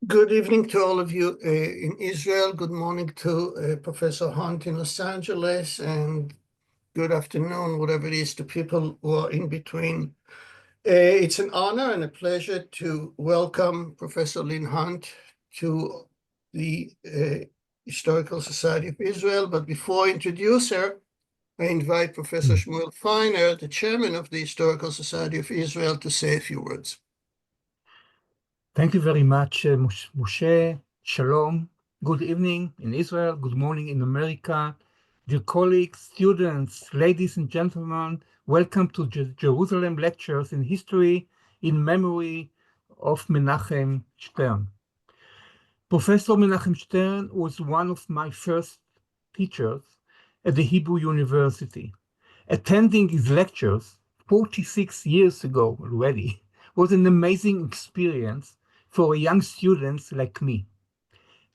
Good evening to all of you in Israel. Good morning to Professor Hunt in Los Angeles, and good afternoon, whatever it is, to people who are in between. It's an honor and a pleasure to welcome Professor Lynn Hunt to the Historical Society of Israel. But before I introduce her, I invite Professor Shmuel Feiner, the chairman of the Historical Society of Israel, to say a few words. Thank you very much, Moshe. Shalom. Good evening in Israel. Good morning in America. Dear colleagues, students, ladies and gentlemen, welcome to Jerusalem Lectures in History in memory of Menahem Stern. Professor Menahem Stern was one of my first teachers at the Hebrew University. Attending his lectures 46 years ago already was an amazing experience for young students like me.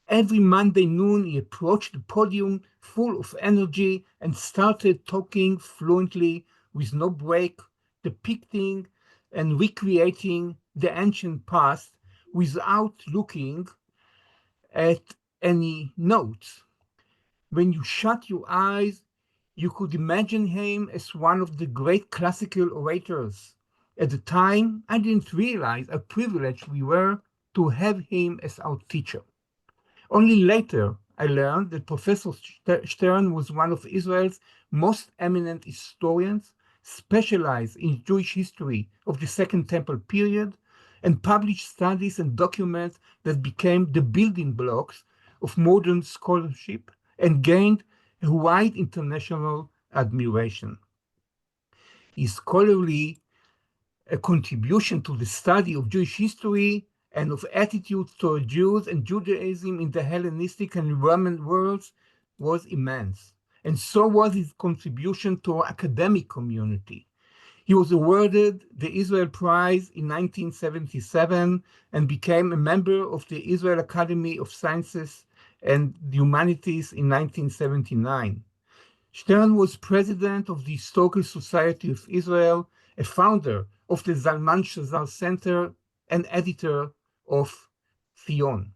Every Monday noon, he approached the podium full of energy and started talking fluently with no break, depicting and recreating the ancient past without looking at any notes. When you shut your eyes, you could imagine him as one of the great classical orators. At the time, I didn't realize how privileged we were to have him as our teacher. Only later, I learned that Professor Stern was one of Israel's most eminent historians, specialized in Jewish history of the Second Temple period, and published studies and documents that became the building blocks of modern scholarship and gained a wide international admiration. His scholarly contribution to the study of Jewish history and of attitudes toward Jews and Judaism in the Hellenistic and Roman worlds was immense, and so was his contribution to our academic community. He was awarded the Israel Prize in 1977 and became a member of the Israel Academy of Sciences and the Humanities in 1979. Stern was president of the Historical Society of Israel, a founder of the Zalman Shazar Center, and editor of Zion.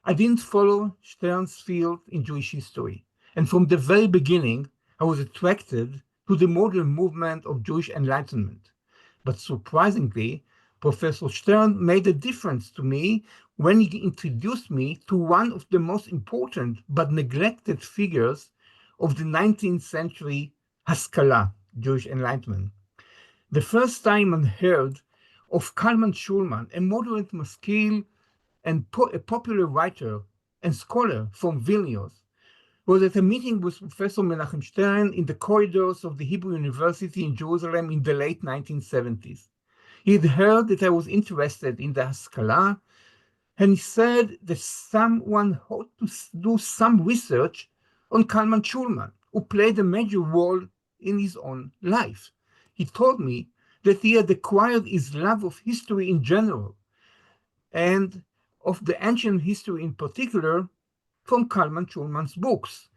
I didn't follow Stern's field in Jewish history, and from the very beginning, I was attracted to the modern movement of Jewish enlightenment. But surprisingly, Professor Stern made a difference to me when he introduced me to one of the most important but neglected figures of the 19th century Haskalah, Jewish enlightenment. The first time I heard of Kalman Schulman, a moderate maskil and a popular writer and scholar from Vilnius, was at a meeting with Professor Menahem Stern in the corridors of the Hebrew University in Jerusalem in the late 1970s. He had heard that I was interested in the Haskalah, and he said that someone ought to do some research on Kalman Schulman, who played a major role in his own life. He told me that he had acquired his love of history in general, and of the ancient history in particular, from Kalman Schulman's books,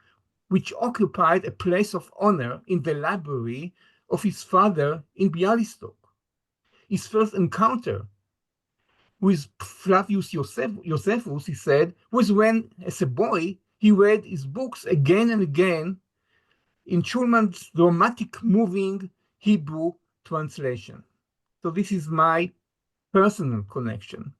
which occupied a place of honor in the library of his father in Bialystok. His first encounter with Flavius Josephus, he said, was when, as a boy, he read his books again and again in Schulman's dramatic, moving Hebrew translation. So this is my personal connection.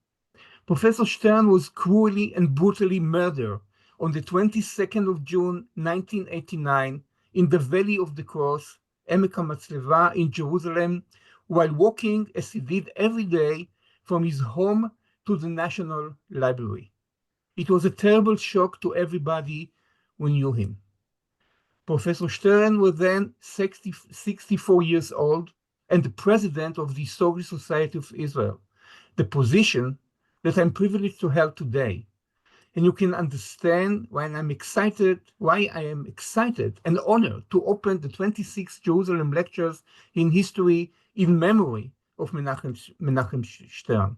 Professor Stern was cruelly and brutally murdered on the 22nd of June, 1989, in the Valley of the Cross, Emek HaMatzleva in Jerusalem, while walking, as he did every day, from his home to the National Library. It was a terrible shock to everybody who knew him. Professor Stern was then 64 years old and the president of the Historical Society of Israel, the position that I'm privileged to hold today. And you can understand why I am excited and honored to open the 26th Jerusalem Lectures in History in memory of Menahem Stern.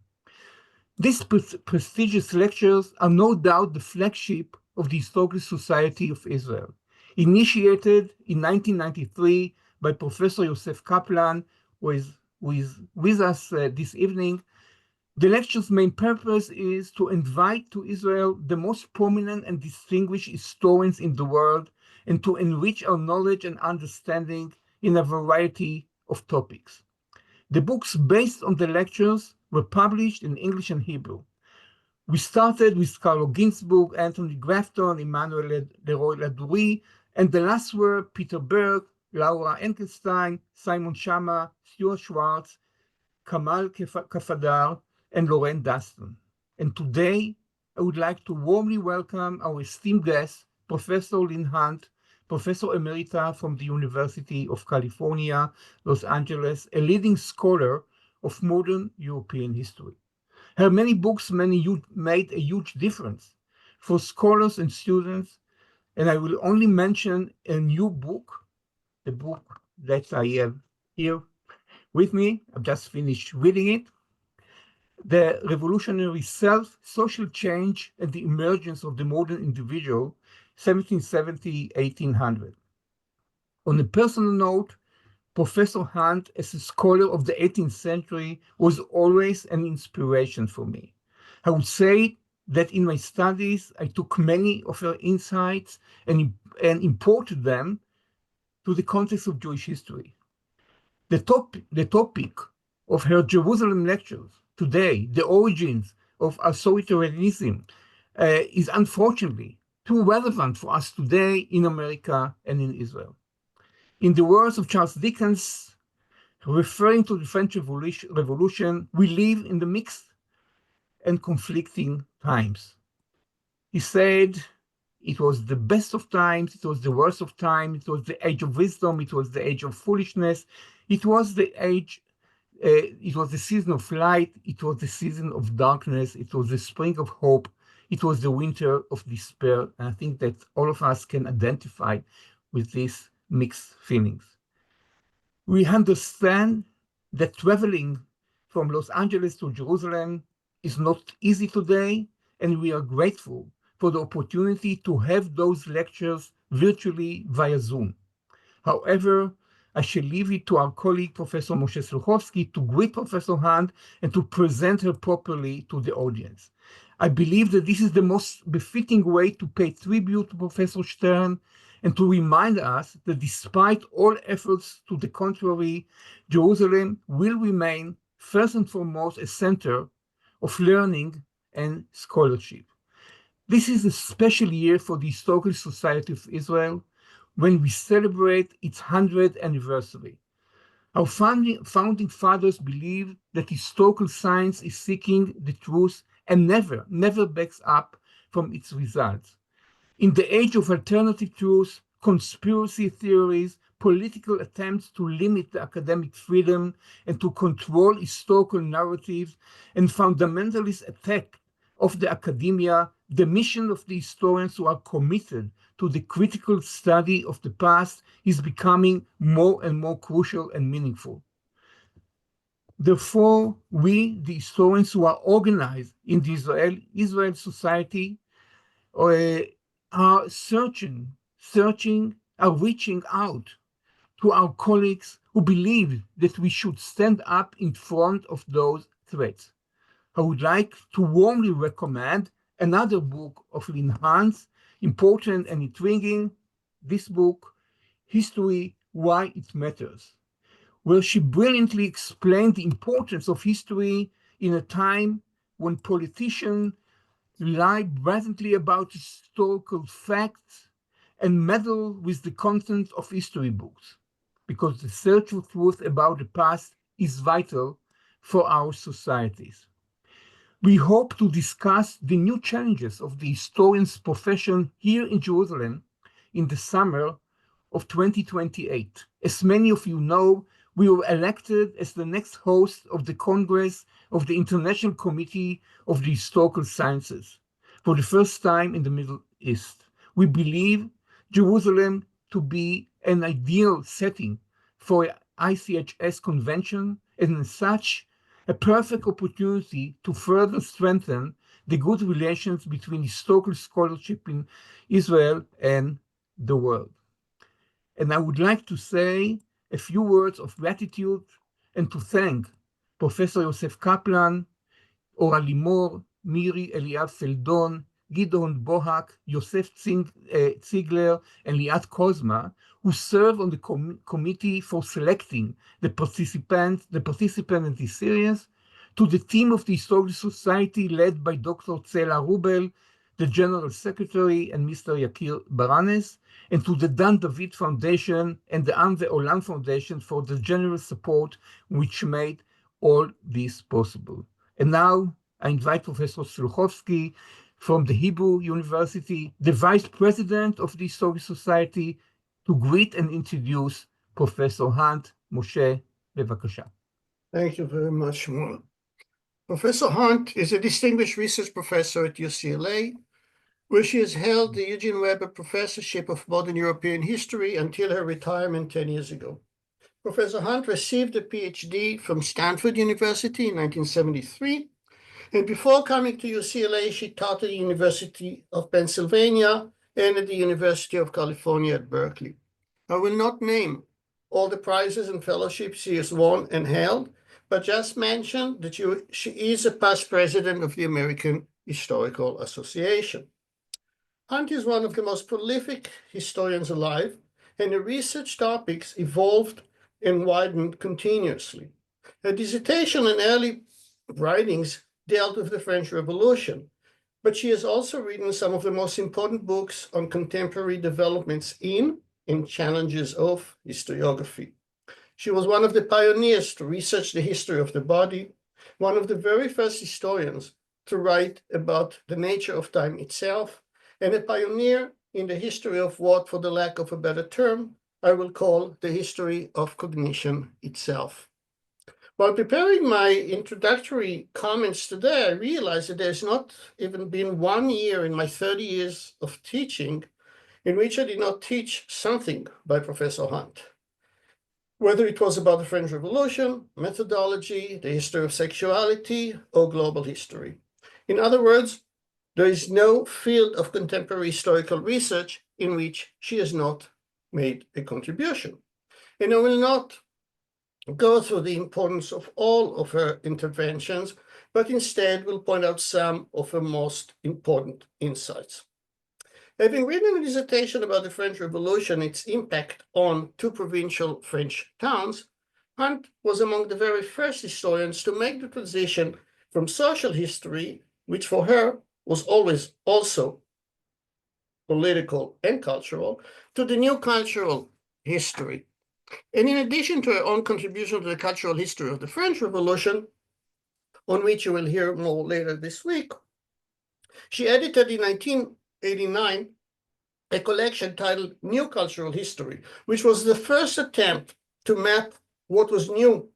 These prestigious lectures are no doubt the flagship of the Historical Society of Israel, initiated in 1993 by Professor Yosef Kaplan, who is with us this evening. The lecture's main purpose is to invite to Israel the most prominent and distinguished historians in the world and to enrich our knowledge and understanding in a variety of topics. The books based on the lectures were published in English and Hebrew. We started with Carlo Ginzburg, Anthony Grafton, Emmanuel Leroy Ladurie, and the last were Peter Berg, Laura Enkelstein, Simon Schama, Stuart Schwartz, Kamal Kafadar, and Lorraine Daston. And today, I would like to warmly welcome our esteemed guest, Professor Lynn Hunt, Professor Emerita from the University of California, Los Angeles, a leading scholar of modern European history. Her many books made a huge difference for scholars and students, and I will only mention a new book, the book that I have here with me. I've just finished reading it. The Revolutionary Self, Social Change, and the Emergence of the Modern Individual, 1770-1800. On a personal note, Professor Hunt, as a scholar of the 18th century, was always an inspiration for me. I would say that in my studies, I took many of her insights and imported them to the context of Jewish history. The topic of her Jerusalem lectures today, the origins of authoritarianism, is unfortunately too relevant for us today in America and in Israel. In the words of Charles Dickens, referring to the French Revolution, we live in the mixed and conflicting times. He said, it was the best of times, it was the worst of times, it was the age of wisdom, it was the age of foolishness, it was the season of light, it was the season of darkness, it was the spring of hope, it was the winter of despair. And I think that all of us can identify with these mixed feelings. We understand that traveling from Los Angeles to Jerusalem is not easy today, and we are grateful for the opportunity to have those lectures virtually via Zoom. However, I shall leave it to our colleague, Professor Moshe Sluhovsky, to greet Professor Hunt and to present her properly to the audience. I believe that this is the most befitting way to pay tribute to Professor Stern and to remind us that despite all efforts to the contrary, Jerusalem will remain first and foremost a center of learning and scholarship. This is a special year for the Historical Society of Israel when we celebrate its 100th anniversary. Our founding fathers believed that historical science is seeking the truth and never backs up from its results. In the age of alternative truths, conspiracy theories, political attempts to limit the academic freedom and to control historical narratives, and fundamentalist attack of the academia, the mission of the historians who are committed to the critical study of the past is becoming more and more crucial and meaningful. Therefore, we, the historians who are organized in the Israel Society, are reaching out to our colleagues who believe that we should stand up in front of those threats. I would like to warmly recommend another book of Lynn Hunt's, important and intriguing, this book, History, Why It Matters, where she brilliantly explained the importance of history in a time when politicians lie blatantly about historical facts and meddle with the content of history books, because the search for truth about the past is vital for our societies. We hope to discuss the new challenges of the historian's profession here in Jerusalem in the summer of 2028. As many of you know, we were elected as the next host of the Congress of the International Committee of the Historical Sciences for the first time in the Middle East. We believe Jerusalem to be an ideal setting for an ICHS convention, and as such, a perfect opportunity to further strengthen the good relations between historical scholarship in Israel and the world. And I would like to say a few words of gratitude and to thank Professor Yosef Kaplan, Ora Limor, Miri Eliav Seldon, Gideon Bohak, Yosef Ziegler, and Liat Kozma, who serve on the committee for selecting the participants in this series, to the team of the Historical Society led by Dr. Tzela Rubel, the General Secretary, and Mr. Yakir Baranes, and to the Dan David Foundation and the Am Ve'olam Foundation for the generous support which made all this possible. And now I invite Professor Sluhovsky from the Hebrew University, the Vice President of the Historical Society, to greet and introduce Professor Hunt. Moshe, bevakasha. Thank you very much, Shmuel. Professor Hunt is a distinguished research professor at UCLA, where she has held the Eugene Weber Professorship of Modern European History until her retirement 10 years ago. Professor Hunt received a PhD from Stanford University in 1973, and before coming to UCLA, she taught at the University of Pennsylvania and at the University of California at Berkeley. I will not name all the prizes and fellowships she has won and held, but just mention that she is a past president of the American Historical Association. Hunt is one of the most prolific historians alive, and her research topics evolved and widened continuously. Her dissertation and early writings dealt with the French Revolution, but she has also written some of the most important books on contemporary developments in and challenges of historiography. She was one of the pioneers to research the history of the body, one of the very first historians to write about the nature of time itself, and a pioneer in the history of what, for the lack of a better term, I will call the history of cognition itself. While preparing my introductory comments today, I realized that there's not even been 1 year in my 30 years of teaching in which I did not teach something by Professor Hunt. Whether it was about the French Revolution, methodology, the history of sexuality, or global history. In other words, there is no field of contemporary historical research in which she has not made a contribution. And I will not go through the importance of all of her interventions, but instead will point out some of her most important insights. Having written a dissertation about the French Revolution, its impact on 2 provincial French towns, Hunt was among the very first historians to make the transition from social history, which for her was always also political and cultural, to the new cultural history. And in addition to her own contribution to the cultural history of the French Revolution, on which you will hear more later this week, she edited in 1989 a collection titled New Cultural History, which was the first attempt to map what was new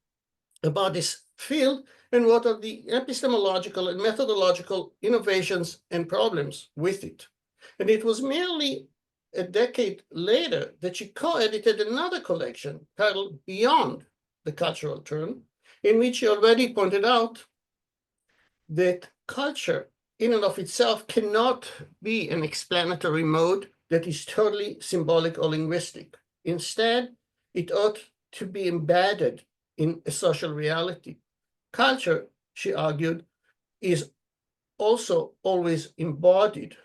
about this field and what are the epistemological and methodological innovations and problems with it. And it was merely a decade later that she co-edited another collection titled Beyond the Cultural Turn, in which she already pointed out that culture in and of itself cannot be an explanatory mode that is totally symbolic or linguistic. Instead, it ought to be embedded in a social reality. Culture, she argued, is also always embodied.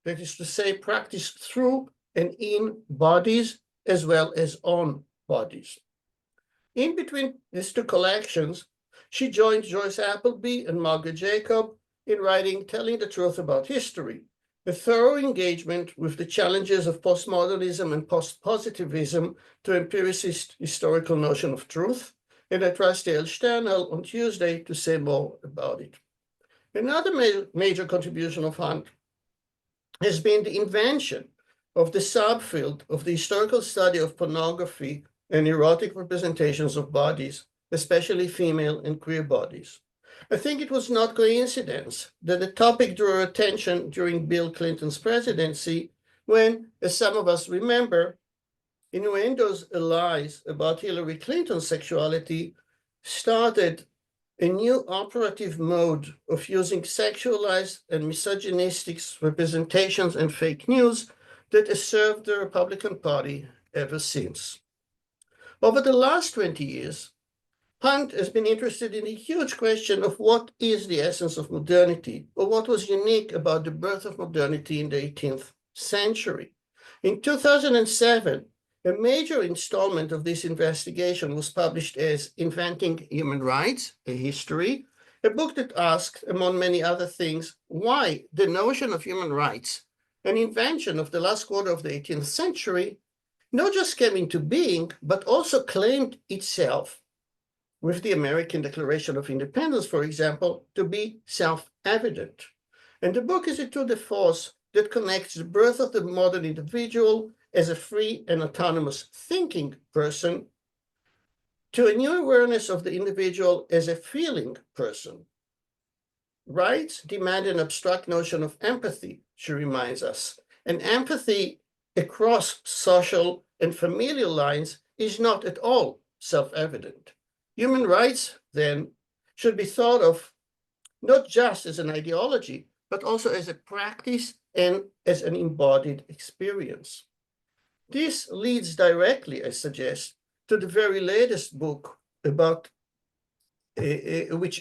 That is to say, practiced through and in bodies as well as on bodies. In between these 2 collections, she joined Joyce Appleby and Margaret Jacob in writing Telling the Truth About History, a thorough engagement with the challenges of postmodernism and postpositivism to empiricist historical notion of truth, and I trust Yael Sternhell on Tuesday to say more about it. Another major contribution of Hunt has been the invention of the subfield of the historical study of pornography and erotic representations of bodies, especially female and queer bodies. I think it was not coincidence that the topic drew attention during Bill Clinton's presidency when, as some of us remember, innuendos and lies about Hillary Clinton's sexuality started a new operative mode of using sexualized and misogynistic representations and fake news that has served the Republican Party ever since. Over the last 20 years, Hunt has been interested in the huge question of what is the essence of modernity, or what was unique about the birth of modernity in the 18th century. In 2007, a major installment of this investigation was published as Inventing Human Rights, A History, a book that asked, among many other things, why the notion of human rights, an invention of the last quarter of the 18th century, not just came into being, but also claimed itself, with the American Declaration of Independence, for example, to be self-evident. And the book is a tour de force that connects the birth of the modern individual as a free and autonomous thinking person to a new awareness of the individual as a feeling person. Rights demand an abstract notion of empathy, she reminds us, and empathy across social and familial lines is not at all self-evident. Human rights, then, should be thought of not just as an ideology, but also as a practice and as an embodied experience. This leads directly, I suggest, to the very latest book about which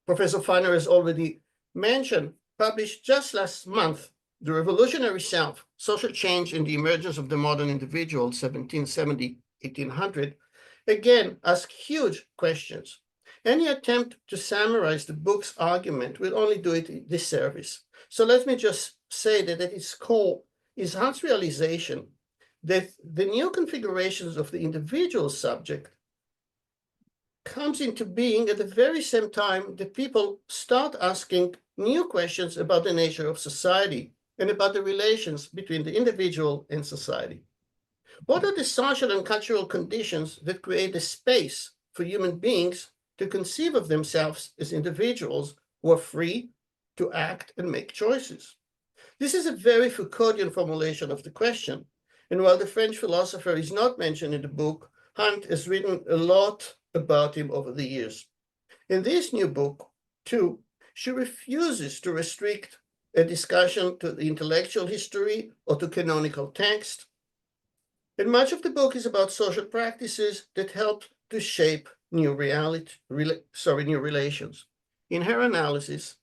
Professor Feiner has already mentioned, published just last month, The Revolutionary Self, Social Change and the Emergence of the Modern Individual, 1770-1800, again asks huge questions. Any attempt to summarize the book's argument will only do it a disservice. So let me just say that at its core is Hunt's realization that the new configurations of the individual subject comes into being at the very same time that people start asking new questions about the nature of society and about the relations between the individual and society. What are the social and cultural conditions that create a space for human beings to conceive of themselves as individuals who are free to act and make choices? This is a very Foucauldian formulation of the question, and while the French philosopher is not mentioned in the book, Hunt has written a lot about him over the years. In this new book, too, she refuses to restrict a discussion to the intellectual history or to canonical text. And much of the book is about social practices that help to shape new relations. In her analysis,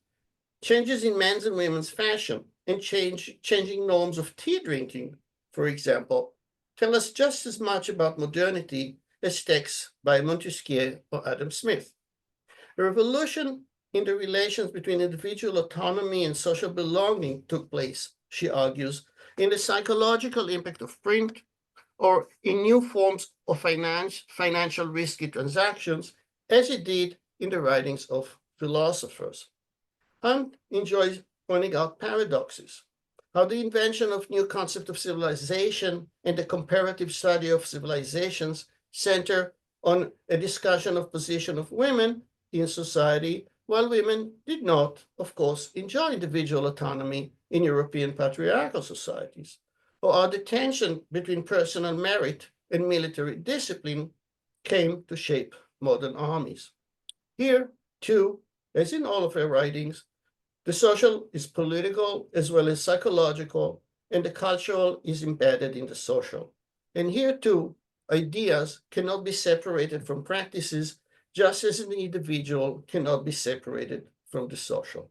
changes in men's and women's fashion and changing norms of tea drinking, for example, tell us just as much about modernity as texts by Montesquieu or Adam Smith. A revolution in the relations between individual autonomy and social belonging took place, she argues, in the psychological impact of print or in new forms of financial risky transactions, as it did in the writings of philosophers. Hunt enjoys pointing out paradoxes, how the invention of new concept of civilization and the comparative study of civilizations center on a discussion of position of women in society, while women did not, of course, enjoy individual autonomy in European patriarchal societies, or how the tension between personal merit and military discipline came to shape modern armies. Here, too, as in all of her writings, the social is political as well as psychological, and the cultural is embedded in the social. And here, too, ideas cannot be separated from practices, just as an individual cannot be separated from the social.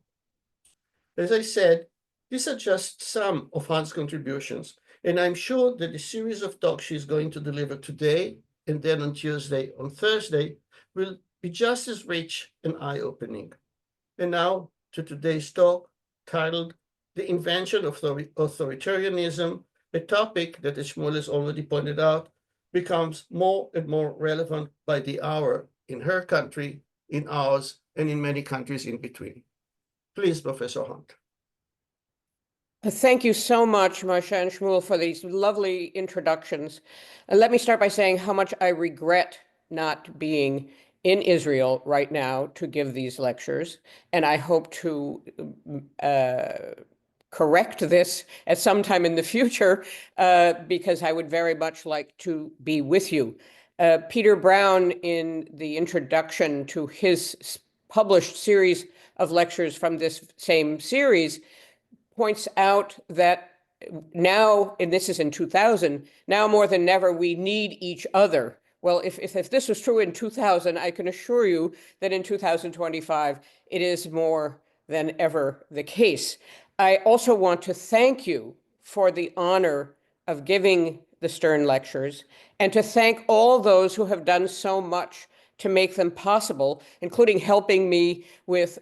As I said, these are just some of Hunt's contributions, and I'm sure that the series of talks she's going to deliver today and then on Tuesday, on Thursday, will be just as rich and eye-opening. And now to today's talk, titled The Invention of Authoritarianism, a topic that, as Shmuel has already pointed out, becomes more and more relevant by the hour in her country, in ours, and in many countries in between. Please, Professor Hunt. Thank you so much, Moshe and Shmuel, for these lovely introductions. Let me start by saying how much I regret not being in Israel right now to give these lectures, and I hope to correct this at some time in the future, because I would very much like to be with you. Peter Brown, in the introduction to his published series of lectures from this same series, points out that now, and this is in 2000, now more than ever, we need each other. Well, if this was true in 2000, I can assure you that in 2025, it is more than ever the case. I also want to thank you for the honor of giving the Stern Lectures, and to thank all those who have done so much to make them possible, including helping me with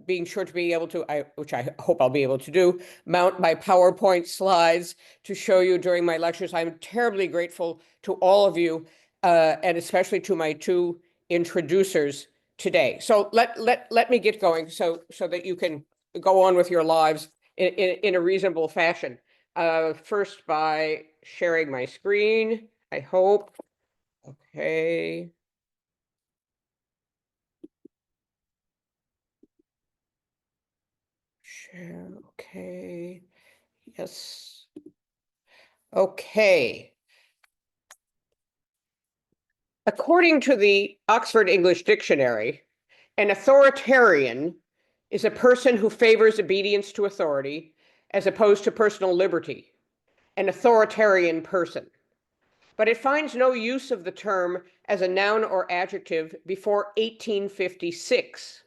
being sure to be able to, which I hope I'll be able to do, mount my PowerPoint slides to show you during my lectures. I'm terribly grateful to all of you, and especially to my two introducers today. So let me get going so that you can go on with your lives in a reasonable fashion. First by sharing my screen, I hope. Okay. Share, okay. Yes. Okay. According to the Oxford English Dictionary, an authoritarian is a person who favors obedience to authority as opposed to personal liberty, an authoritarian person. But it finds no use of the term as a noun or adjective before 1856.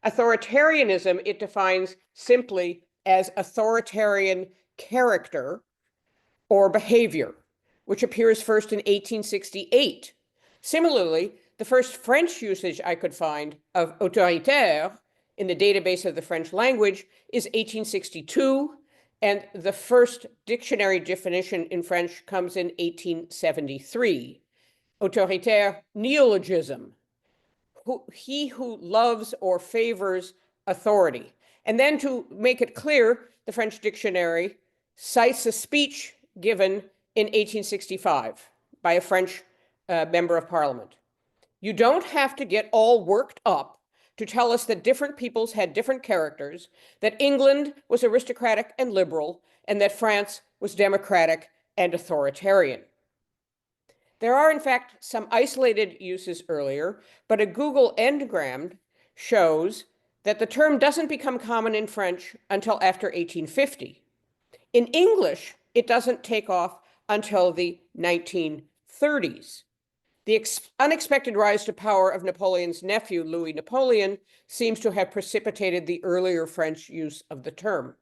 Authoritarianism it defines simply as authoritarian character or behavior, which appears first in 1868. Similarly, the first French usage I could find of autoritaire in the database of the French language is 1862, and the first dictionary definition in French comes in 1873. Autoritaire, neologism, he who loves or favors authority. And then to make it clear, the French dictionary cites a speech given in 1865 by a French member of parliament. You don't have to get all worked up to tell us that different peoples had different characters, that England was aristocratic and liberal, and that France was democratic and authoritarian. There are, in fact, some isolated uses earlier, but a Google engram shows that the term doesn't become common in French until after 1850. In English, it doesn't take off until the 1930s. The unexpected rise to power of Napoleon's nephew, Louis Napoleon, seems to have precipitated the earlier French use of the term.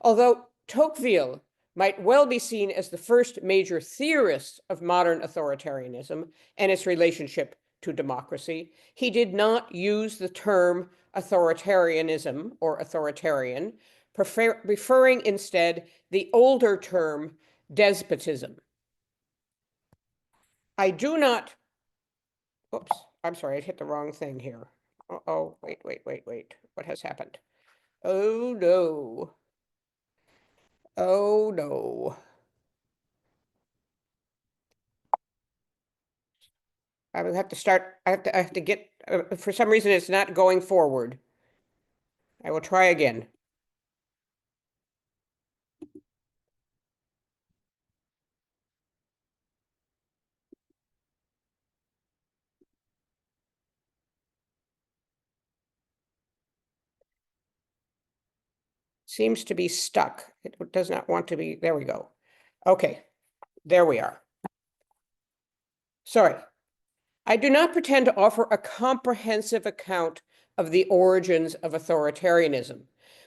Although Tocqueville might well be seen as the first major theorist of modern authoritarianism and its relationship to democracy, he did not use the term authoritarianism or authoritarian, preferring instead the older term despotism. I do not, oops, I'm sorry, I hit the wrong thing here. Oh, wait. What has happened? Oh, no. Oh, no. I will have to start, I have to get, for some reason it's not going forward. I will try again. Seems to be stuck. It does not want to be, there we go. Okay, there we are. Sorry. I do not pretend to offer a comprehensive account of the origins of authoritarianism,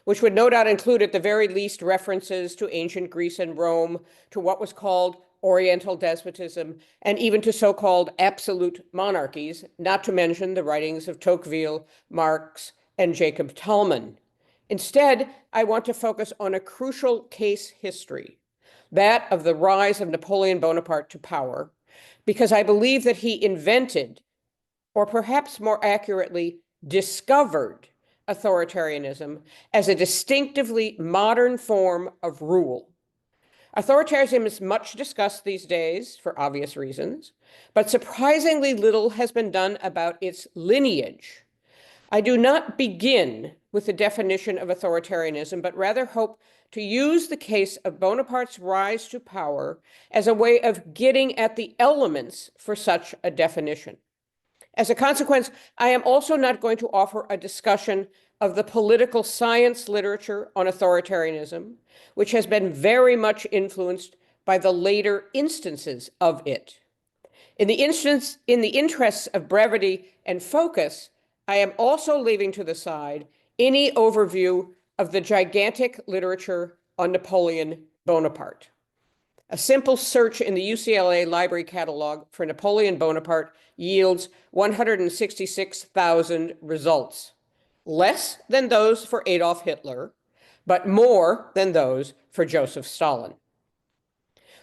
which would no doubt include at the very least references to ancient Greece and Rome, to what was called Oriental despotism, and even to so-called absolute monarchies, not to mention the writings of Tocqueville, Marx, and Jacob Tallman. Instead, I want to focus on a crucial case history, that of the rise of Napoleon Bonaparte to power, because I believe that he invented, or perhaps more accurately, discovered authoritarianism as a distinctively modern form of rule. Authoritarianism is much discussed these days for obvious reasons, but surprisingly little has been done about its lineage. I do not begin with the definition of authoritarianism, but rather hope to use the case of Bonaparte's rise to power as a way of getting at the elements for such a definition. As a consequence, I am also not going to offer a discussion of the political science literature on authoritarianism, which has been very much influenced by the later instances of it. In the interests of brevity and focus, I am also leaving to the side any overview of the gigantic literature on Napoleon Bonaparte. A simple search in the UCLA library catalog for Napoleon Bonaparte yields 166,000 results, less than those for Adolf Hitler, but more than those for Joseph Stalin.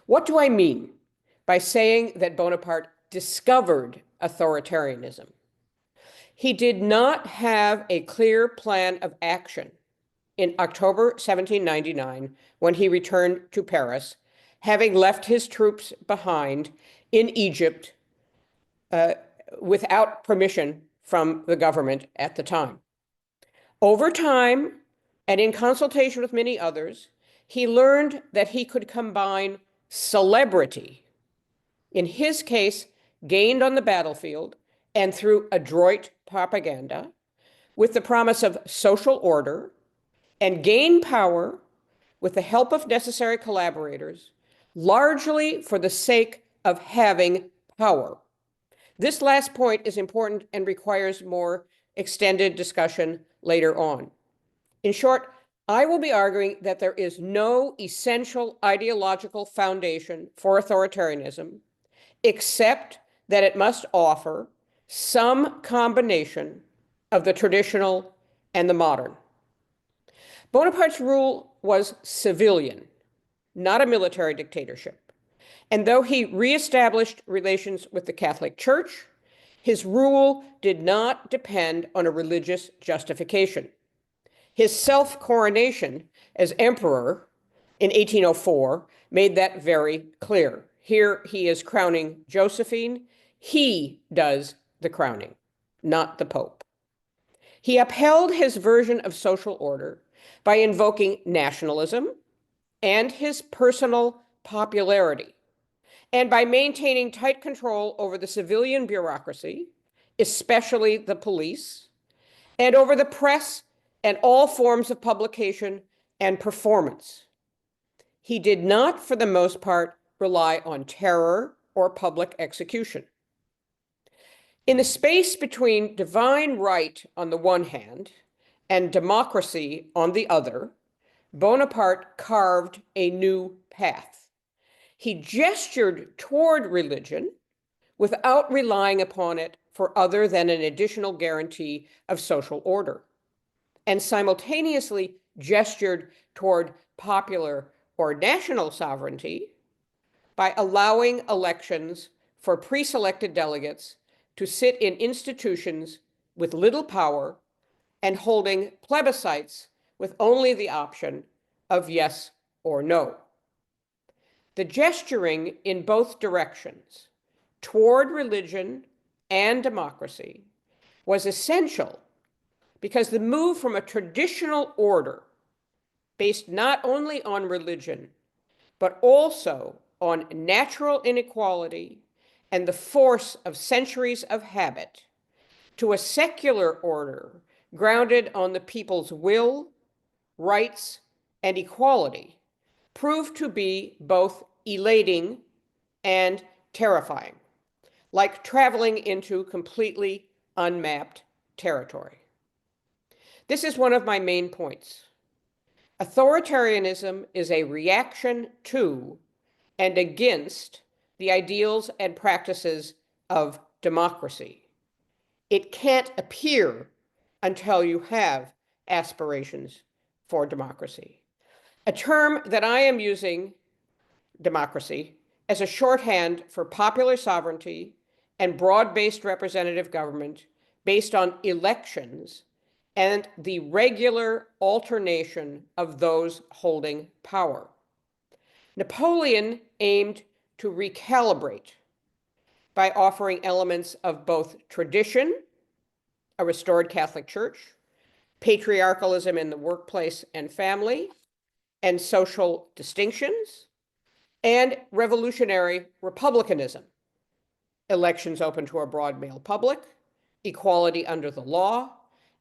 What do I mean by saying that Bonaparte discovered authoritarianism? He did not have a clear plan of action in October 1799 when he returned to Paris, having left his troops behind in Egypt without permission from the government at the time. Over time, and in consultation with many others, he learned that he could combine celebrity, in his case, gained on the battlefield and through adroit propaganda, with the promise of social order, and gain power with the help of necessary collaborators, largely for the sake of having power. This last point is important and requires more extended discussion later on. In short, I will be arguing that there is no essential ideological foundation for authoritarianism, except that it must offer some combination of the traditional and the modern. Bonaparte's rule was civilian, not a military dictatorship. And though he reestablished relations with the Catholic Church, his rule did not depend on a religious justification. His self-coronation as emperor in 1804 made that very clear. Here he is crowning Josephine. He does the crowning, not the Pope. He upheld his version of social order by invoking nationalism and his personal popularity, and by maintaining tight control over the civilian bureaucracy, especially the police, and over the press and all forms of publication and performance. He did not, for the most part, rely on terror or public execution. In the space between divine right on the one hand and democracy on the other, Bonaparte carved a new path. He gestured toward religion without relying upon it for other than an additional guarantee of social order, and simultaneously gestured toward popular or national sovereignty by allowing elections for pre-selected delegates to sit in institutions with little power and holding plebiscites with only the option of yes or no. The gesturing in both directions, toward religion and democracy, was essential because the move from a traditional order based not only on religion, but also on natural inequality and the force of centuries of habit, to a secular order grounded on the people's will, rights, and equality, proved to be both elating and terrifying, like traveling into completely unmapped territory. This is one of my main points. Authoritarianism is a reaction to and against the ideals and practices of democracy. It can't appear until you have aspirations for democracy. A term that I am using, democracy, as a shorthand for popular sovereignty and broad-based representative government based on elections and the regular alternation of those holding power. Napoleon aimed to recalibrate by offering elements of both tradition, a restored Catholic Church, patriarchalism in the workplace and family, and social distinctions, and revolutionary republicanism, elections open to a broad male public, equality under the law,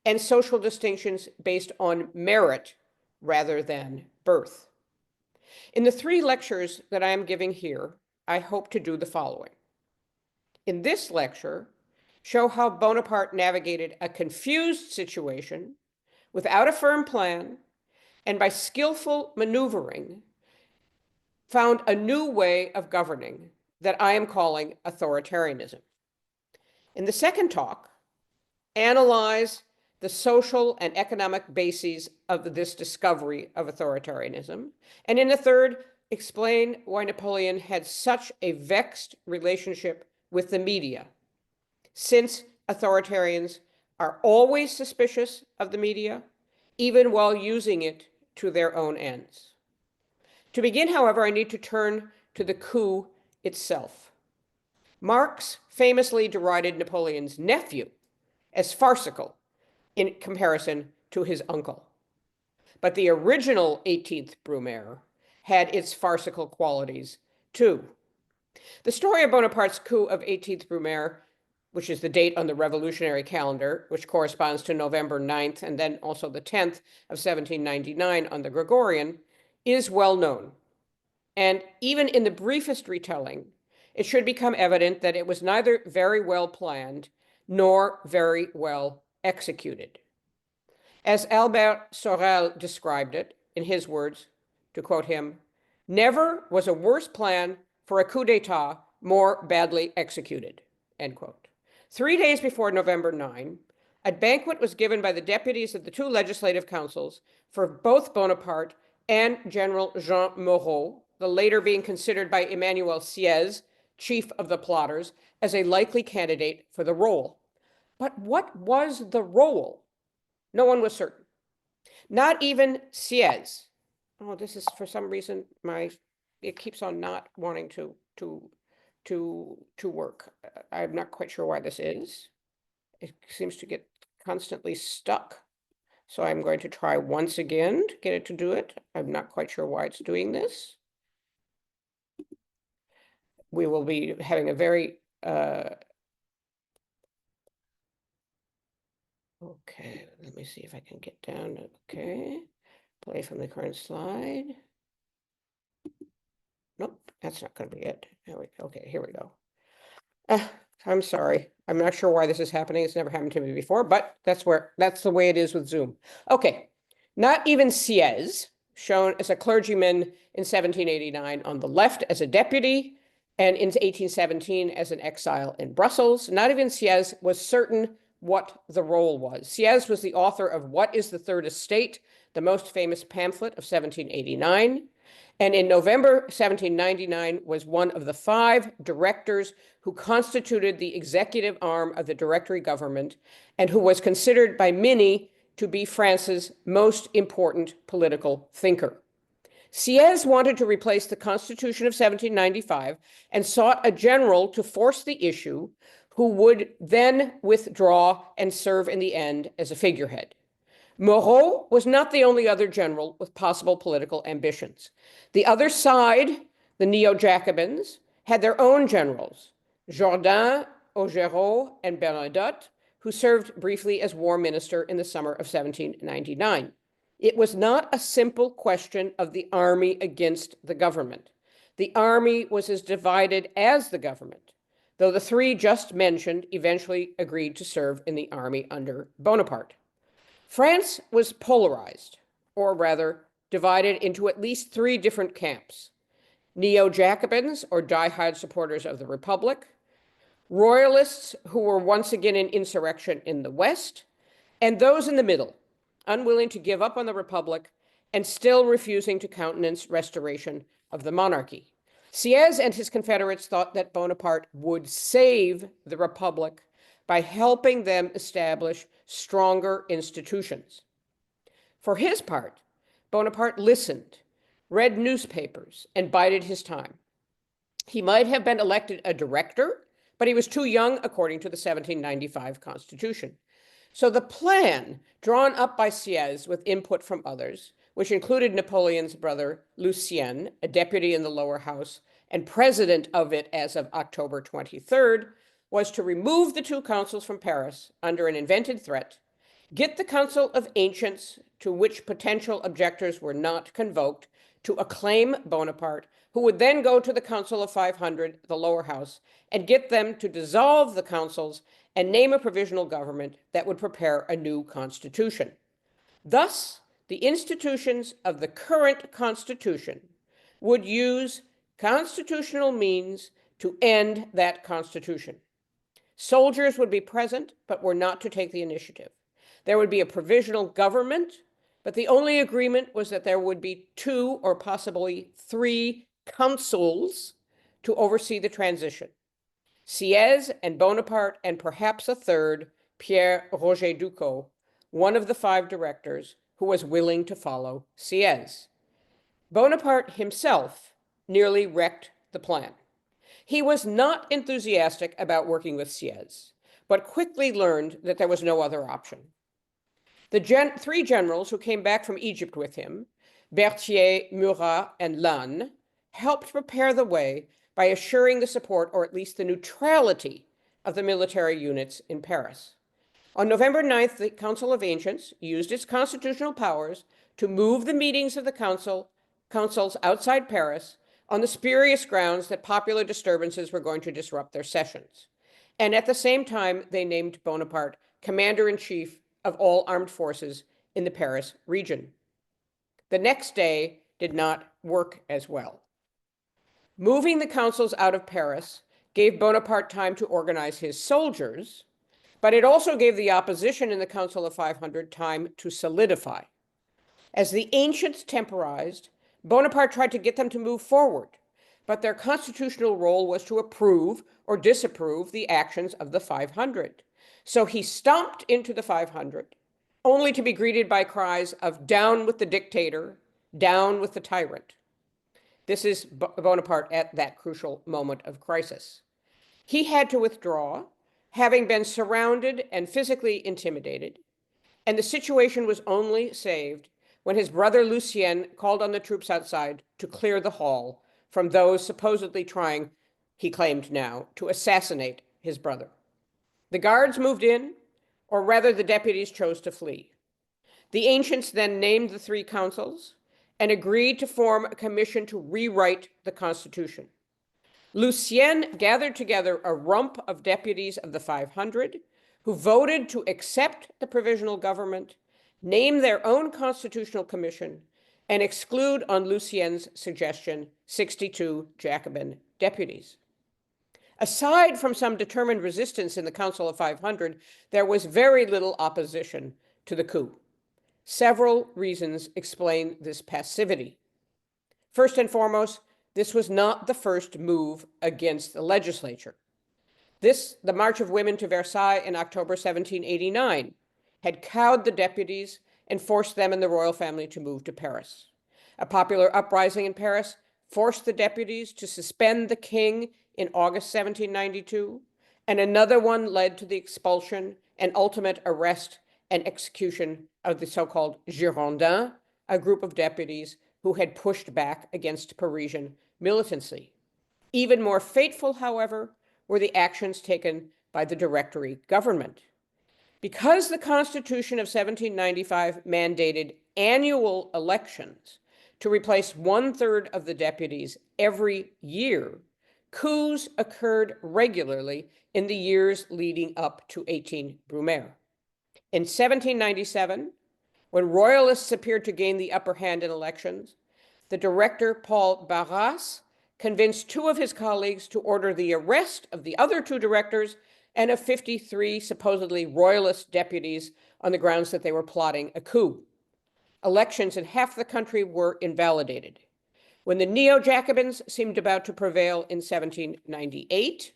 and social distinctions based on merit rather than birth. In the 3 lectures that I am giving here, I hope to do the following. In this lecture, show how Bonaparte navigated a confused situation without a firm plan, and by skillful maneuvering, found a new way of governing that I am calling authoritarianism. In the second talk, analyze the social and economic bases of this discovery of authoritarianism. And in the third, explain why Napoleon had such a vexed relationship with the media, since authoritarians are always suspicious of the media, even while using it to their own ends. To begin, however, I need to turn to the coup itself. Marx famously derided Napoleon's nephew as farcical in comparison to his uncle. But the original 18th Brumaire had its farcical qualities too. The story of Bonaparte's coup of 18th Brumaire, which is the date on the revolutionary calendar, which corresponds to November 9th and then also the 10th of 1799 on the Gregorian, is well known. And even in the briefest retelling, it should become evident that it was neither very well planned nor very well executed. As Albert Sorel described it, in his words, to quote him, "Never was a worse plan for a coup d'etat more badly executed," end quote. 3 days before November 9, a banquet was given by the deputies of the 2 legislative councils for both Bonaparte and General Jean Moreau, the later being considered by Emmanuel Sieyès, chief of the plotters, as a likely candidate for the role. But what was the role? No one was certain. Not even Sieyès. Oh, this is, for some reason, it keeps on not wanting to work. I'm not quite sure why this is. It seems to get constantly stuck. So I'm going to try once again to get it to do it. I'm not quite sure why it's doing this. We will be having a very, okay, let me see if I can get down. Okay, play from the current slide. Nope, that's not going to be it. Okay, here we go. I'm sorry. I'm not sure why this is happening. It's never happened to me before, but that's the way it is with Zoom. Okay, not even Sieyès, shown as a clergyman in 1789 on the left as a deputy, and in 1817 as an exile in Brussels. Not even Sieyès was certain what the role was. Sieyès was the author of What is the Third Estate, the most famous pamphlet of 1789. And in November 1799 was one of the 5 directors who constituted the executive arm of the Directory government and who was considered by many to be France's most important political thinker. Sieyès wanted to replace the Constitution of 1795 and sought a general to force the issue who would then withdraw and serve in the end as a figurehead. Moreau was not the only other general with possible political ambitions. The other side, the Neo-Jacobins, had their own generals, Jourdan, Augereau, and Bernadotte, who served briefly as war minister in the summer of 1799. It was not a simple question of the army against the government. The army was as divided as the government, though the 3 just mentioned eventually agreed to serve in the army under Bonaparte. France was polarized, or rather divided into at least 3 different camps: Neo-Jacobins, or die-hard supporters of the Republic, Royalists who were once again in insurrection in the West, and those in the middle, unwilling to give up on the Republic and still refusing to countenance restoration of the monarchy. Sieyès and his confederates thought that Bonaparte would save the Republic by helping them establish stronger institutions. For his part, Bonaparte listened, read newspapers, and bided his time. He might have been elected a director, but he was too young according to the 1795 Constitution. So the plan drawn up by Sieyès with input from others, which included Napoleon's brother Lucien, a deputy in the lower house and president of it as of October 23rd, was to remove the 2 councils from Paris under an invented threat get the Council of Ancients, to which potential objectors were not convoked, to acclaim Bonaparte, who would then go to the Council of 500, the lower house, and get them to dissolve the councils and name a provisional government that would prepare a new constitution. Thus, the institutions of the current constitution would use constitutional means to end that constitution. Soldiers would be present, but were not to take the initiative. There would be a provisional government, but the only agreement was that there would be 2 or possibly 3 councils to oversee the transition. Sieyès and Bonaparte, and perhaps a third, Pierre Roger Ducos, one of the 5 directors who was willing to follow Sieyès. Bonaparte himself nearly wrecked the plan. He was not enthusiastic about working with Sieyès, but quickly learned that there was no other option. The 3 generals who came back from Egypt with him, Berthier, Murat, and Lannes, helped prepare the way by assuring the support, or at least the neutrality, of the military units in Paris. On November 9th, the Council of Ancients used its constitutional powers to move the meetings of the councils outside Paris on the spurious grounds that popular disturbances were going to disrupt their sessions. And at the same time, they named Bonaparte commander-in-chief of all armed forces in the Paris region. The next day did not work as well. Moving the councils out of Paris gave Bonaparte time to organize his soldiers, but it also gave the opposition in the Council of 500 time to solidify. As the ancients temporized, Bonaparte tried to get them to move forward, but their constitutional role was to approve or disapprove the actions of the 500. So he stomped into the 500, only to be greeted by cries of "Down with the dictator, down with the tyrant." This is Bonaparte at that crucial moment of crisis. He had to withdraw, having been surrounded and physically intimidated, and the situation was only saved when his brother Lucien called on the troops outside to clear the hall from those supposedly trying, he claimed now, to assassinate his brother. The guards moved in, or rather the deputies chose to flee. The ancients then named the 3 councils and agreed to form a commission to rewrite the constitution. Lucien gathered together a rump of deputies of the 500 who voted to accept the provisional government, name their own constitutional commission, and exclude, on Lucien's suggestion, 62 Jacobin deputies. Aside from some determined resistance in the Council of 500, there was very little opposition to the coup. Several reasons explain this passivity. First and foremost, this was not the first move against the legislature. The March of Women to Versailles in October 1789, had cowed the deputies and forced them and the royal family to move to Paris. A popular uprising in Paris forced the deputies to suspend the king in August 1792, and another one led to the expulsion and ultimate arrest and execution of the so-called Girondins, a group of deputies who had pushed back against Parisian militancy. Even more fateful, however, were the actions taken by the Directory government. Because the Constitution of 1795 mandated annual elections to replace 1/3 of the deputies every year, coups occurred regularly in the years leading up to 18 Brumaire. In 1797, when royalists appeared to gain the upper hand in elections, the director Paul Barras convinced 2 of his colleagues to order the arrest of the other 2 directors and of 53 supposedly royalist deputies on the grounds that they were plotting a coup. Elections in half the country were invalidated. When the Neo-Jacobins seemed about to prevail in 1798,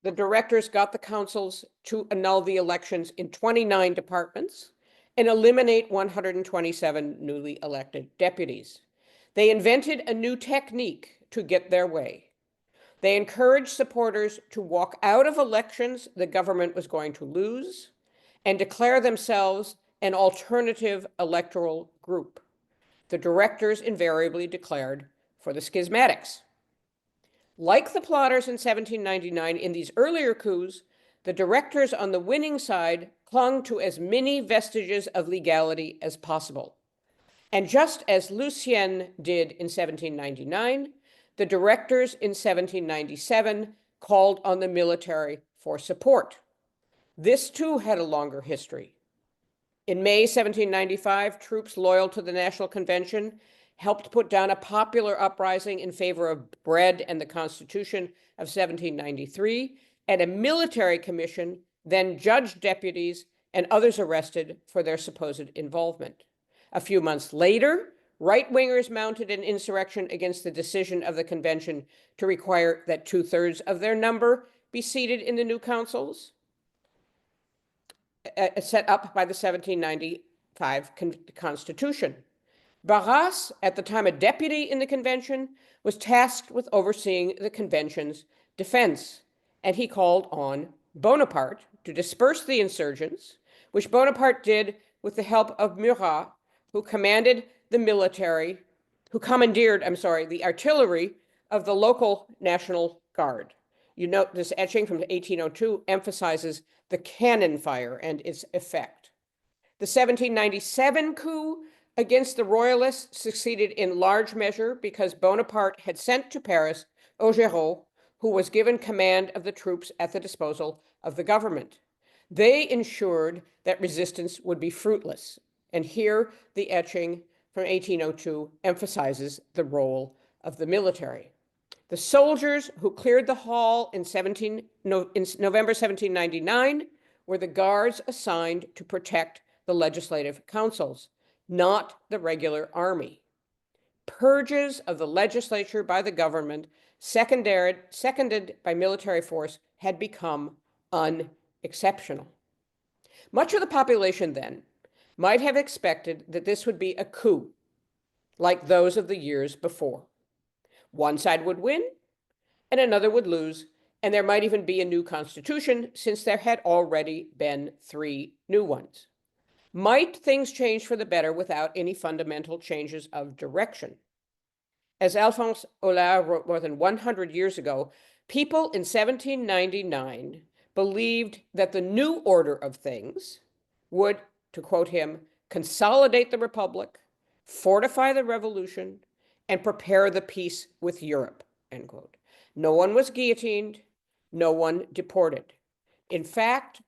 the directors got the councils to annul the elections in 29 departments and eliminate 127 newly elected deputies. They invented a new technique to get their way. They encouraged supporters to walk out of elections the government was going to lose and declare themselves an alternative electoral group. The directors invariably declared for the schismatics. Like the plotters in 1799 in these earlier coups, the directors on the winning side clung to as many vestiges of legality as possible. And just as Lucien did in 1799, the directors in 1797 called on the military for support. This too had a longer history. In May 1795, troops loyal to the National Convention helped put down a popular uprising in favor of bread and the Constitution of 1793, and a military commission then judged deputies and others arrested for their supposed involvement. A few months later, right-wingers mounted an insurrection against the decision of the convention to require that 2/3 of their number be seated in the new councils set up by the 1795 Constitution. Barras, at the time a deputy in the convention, was tasked with overseeing the convention's defense, and he called on Bonaparte to disperse the insurgents, which Bonaparte did with the help of Murat, who commandeered the artillery of the local National Guard. You note this etching from 1802 emphasizes the cannon fire and its effect. The 1797 coup against the royalists succeeded in large measure because Bonaparte had sent to Paris Augereau, who was given command of the troops at the disposal of the government. They ensured that resistance would be fruitless. And here the etching from 1802 emphasizes the role of the military. The soldiers who cleared the hall in November 1799 were the guards assigned to protect the legislative councils, not the regular army. Purges of the legislature by the government, seconded by military force, had become unexceptional. Much of the population then might have expected that this would be a coup, like those of the years before. One side would win, and another would lose, and there might even be a new constitution, since there had already been 3 new ones. Might things change for the better without any fundamental changes of direction? As Alphonse Allard wrote more than 100 years ago, people in 1799 believed that the new order of things would, to quote him, consolidate the republic, fortify the revolution, and prepare the peace with Europe, end quote. No one was guillotined, no one deported. In fact,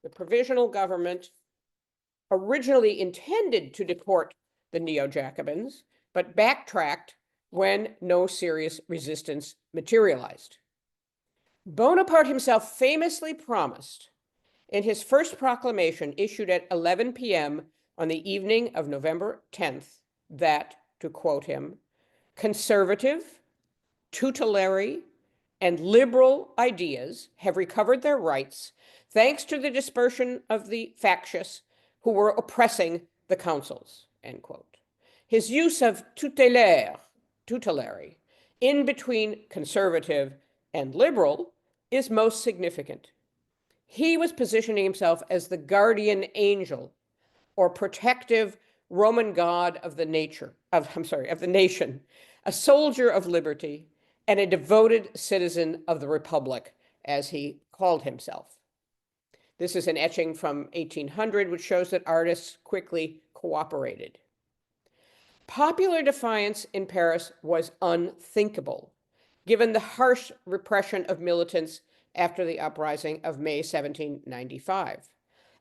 the provisional government originally intended to deport the neo-Jacobins, but backtracked when no serious resistance materialized. Bonaparte himself famously promised in his first proclamation issued at 11 p.m. on the evening of November 10th that, to quote him, conservative, tutelary, and liberal ideas have recovered their rights thanks to the dispersion of the factious who were oppressing the councils, end quote. His use of tutelary, in between conservative and liberal, is most significant. He was positioning himself as the guardian angel or protective Roman god of the nation, a soldier of liberty, and a devoted citizen of the Republic, as he called himself. This is an etching from 1800, which shows that artists quickly cooperated. Popular defiance in Paris was unthinkable, given the harsh repression of militants after the uprising of May 1795.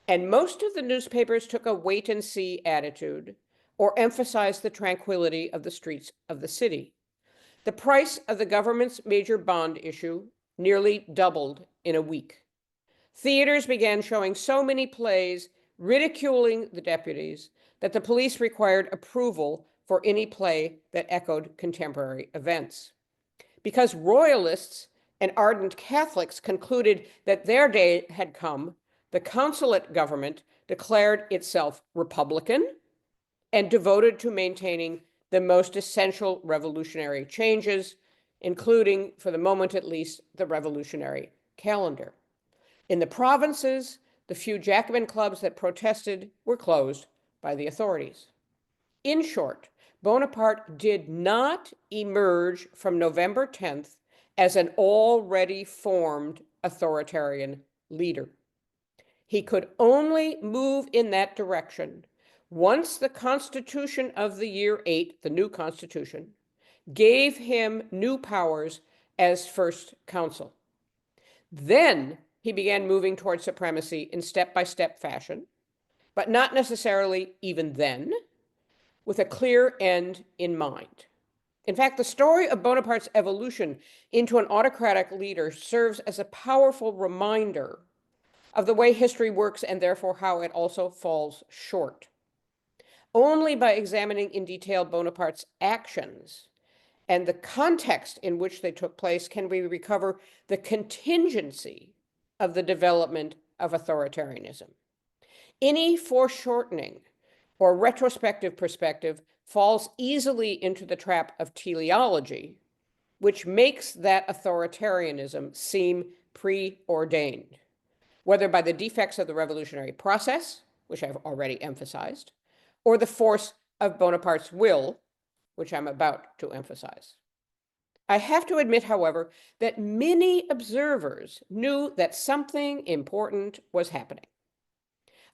And most of the newspapers took a wait-and-see attitude or emphasized the tranquility of the streets of the city. The price of the government's major bond issue nearly doubled in a week. Theaters began showing so many plays ridiculing the deputies that the police required approval for any play that echoed contemporary events. Because royalists and ardent Catholics concluded that their day had come, the consulate government declared itself Republican and devoted to maintaining the most essential revolutionary changes, including, for the moment at least, the revolutionary calendar. In the provinces, the few Jacobin clubs that protested were closed by the authorities. In short, Bonaparte did not emerge from November 10th as an already formed authoritarian leader. He could only move in that direction once the Constitution of the year 8, the new Constitution, gave him new powers as First Consul. Then he began moving toward supremacy in step-by-step fashion, but not necessarily even then, with a clear end in mind. In fact, the story of Bonaparte's evolution into an autocratic leader serves as a powerful reminder of the way history works and therefore how it also falls short. Only by examining in detail Bonaparte's actions and the context in which they took place can we recover the contingency of the development of authoritarianism. Any foreshortening or retrospective perspective falls easily into the trap of teleology, which makes that authoritarianism seem preordained, whether by the defects of the revolutionary process, which I've already emphasized, or the force of Bonaparte's will, which I'm about to emphasize. I have to admit, however, that many observers knew that something important was happening.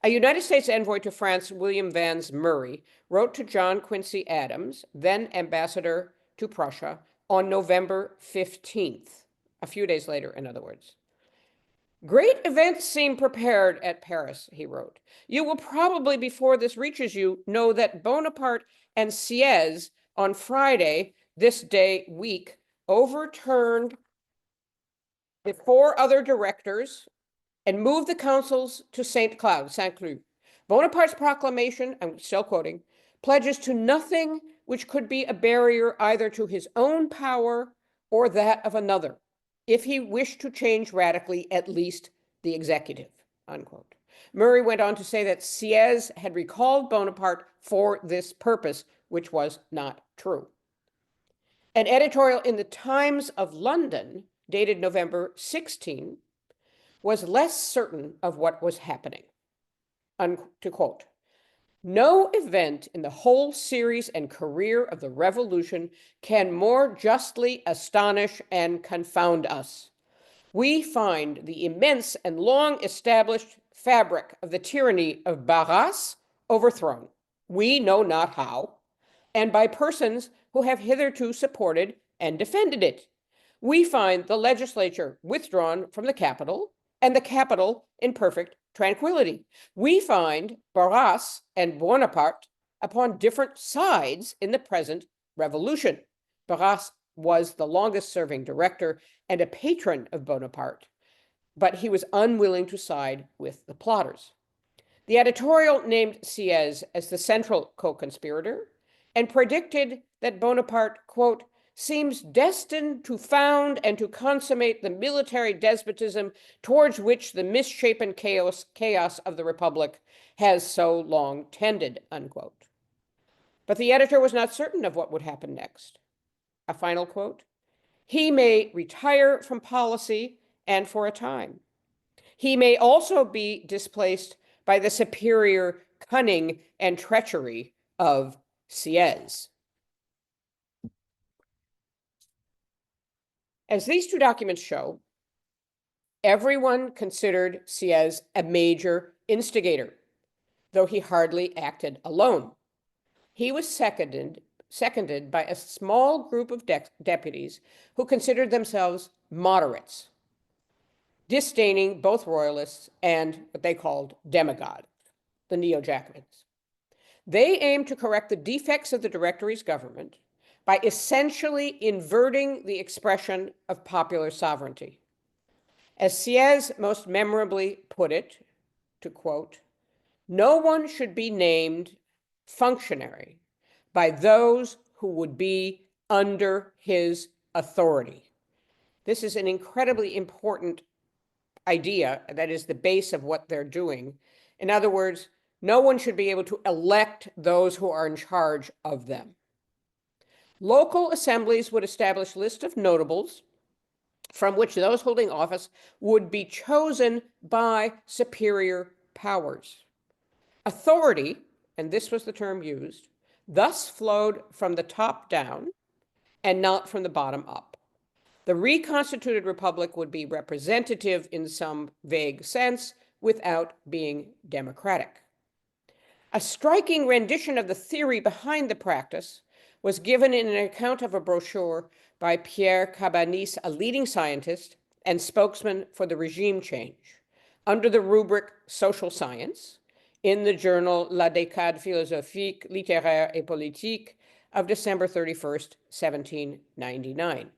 A United States envoy to France, William Vans Murray, wrote to John Quincy Adams, then ambassador to Prussia, on November 15th, a few days later, in other words. "Great events seem prepared at Paris," he wrote. "You will probably, before this reaches you, know that Bonaparte and Sieyès on Friday, this day week, overturned the 4 other directors and moved the councils to Saint-Cloud. Bonaparte's proclamation," I'm still quoting, "pledges to nothing which could be a barrier either to his own power or that of another, if he wished to change radically at least the executive," unquote. Murray went on to say that Sieyès had recalled Bonaparte for this purpose, which was not true. An editorial in the Times of London, dated November 16, was less certain of what was happening. To quote, "No event in the whole series and career of the revolution can more justly astonish and confound us. We find the immense and long-established fabric of the tyranny of Barras overthrown, we know not how, and by persons who have hitherto supported and defended it. We find the legislature withdrawn from the capital, and the capital in perfect tranquility. We find Barras and Bonaparte upon different sides in the present revolution. Barras was the longest-serving director and a patron of Bonaparte, but he was unwilling to side with the plotters." The editorial named Sieyès as the central co-conspirator and predicted that Bonaparte, quote, "seems destined to found and to consummate the military despotism towards which the misshapen chaos of the Republic has so long tended," unquote. But the editor was not certain of what would happen next. A final quote, "He may retire from policy and for a time. He may also be displaced by the superior cunning and treachery of Sieyès." As these 2 documents show, everyone considered Sieyès a major instigator, though he hardly acted alone. He was seconded by a small group of deputies who considered themselves moderates, disdaining both royalists and what they called demagogues, the neo-Jacobins. They aimed to correct the defects of the Directory's government by essentially inverting the expression of popular sovereignty. As Sieyès most memorably put it, to quote, "No one should be named functionary by those who would be under his authority." This is an incredibly important idea that is the base of what they're doing. In other words, no one should be able to elect those who are in charge of them. Local assemblies would establish lists of notables from which those holding office would be chosen by superior powers. Authority, and this was the term used, thus flowed from the top down and not from the bottom up. The reconstituted republic would be representative in some vague sense without being democratic. A striking rendition of the theory behind the practice was given in an account of a brochure by Pierre Cabanis, a leading scientist and spokesman for the regime change, under the rubric Social Science, in the journal La Décade philosophique, littéraire et politique of December 31st, 1799.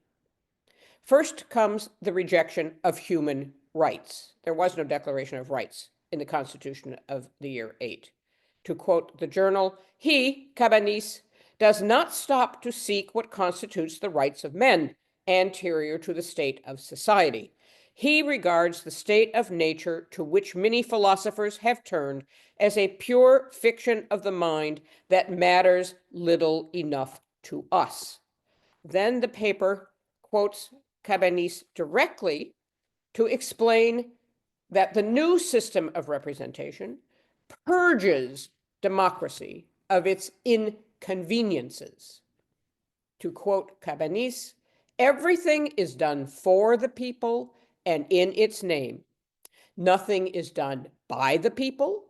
First comes the rejection of human rights. There was no Declaration of Rights in the Constitution of the year 8. To quote the journal, he, Cabanis, does not stop to seek what constitutes the rights of men anterior to the state of society. He regards the state of nature to which many philosophers have turned as a pure fiction of the mind that matters little enough to us. Then the paper quotes Cabanis directly to explain that the new system of representation purges democracy of its inconveniences. To quote Cabanis, everything is done for the people and in its name. Nothing is done by the people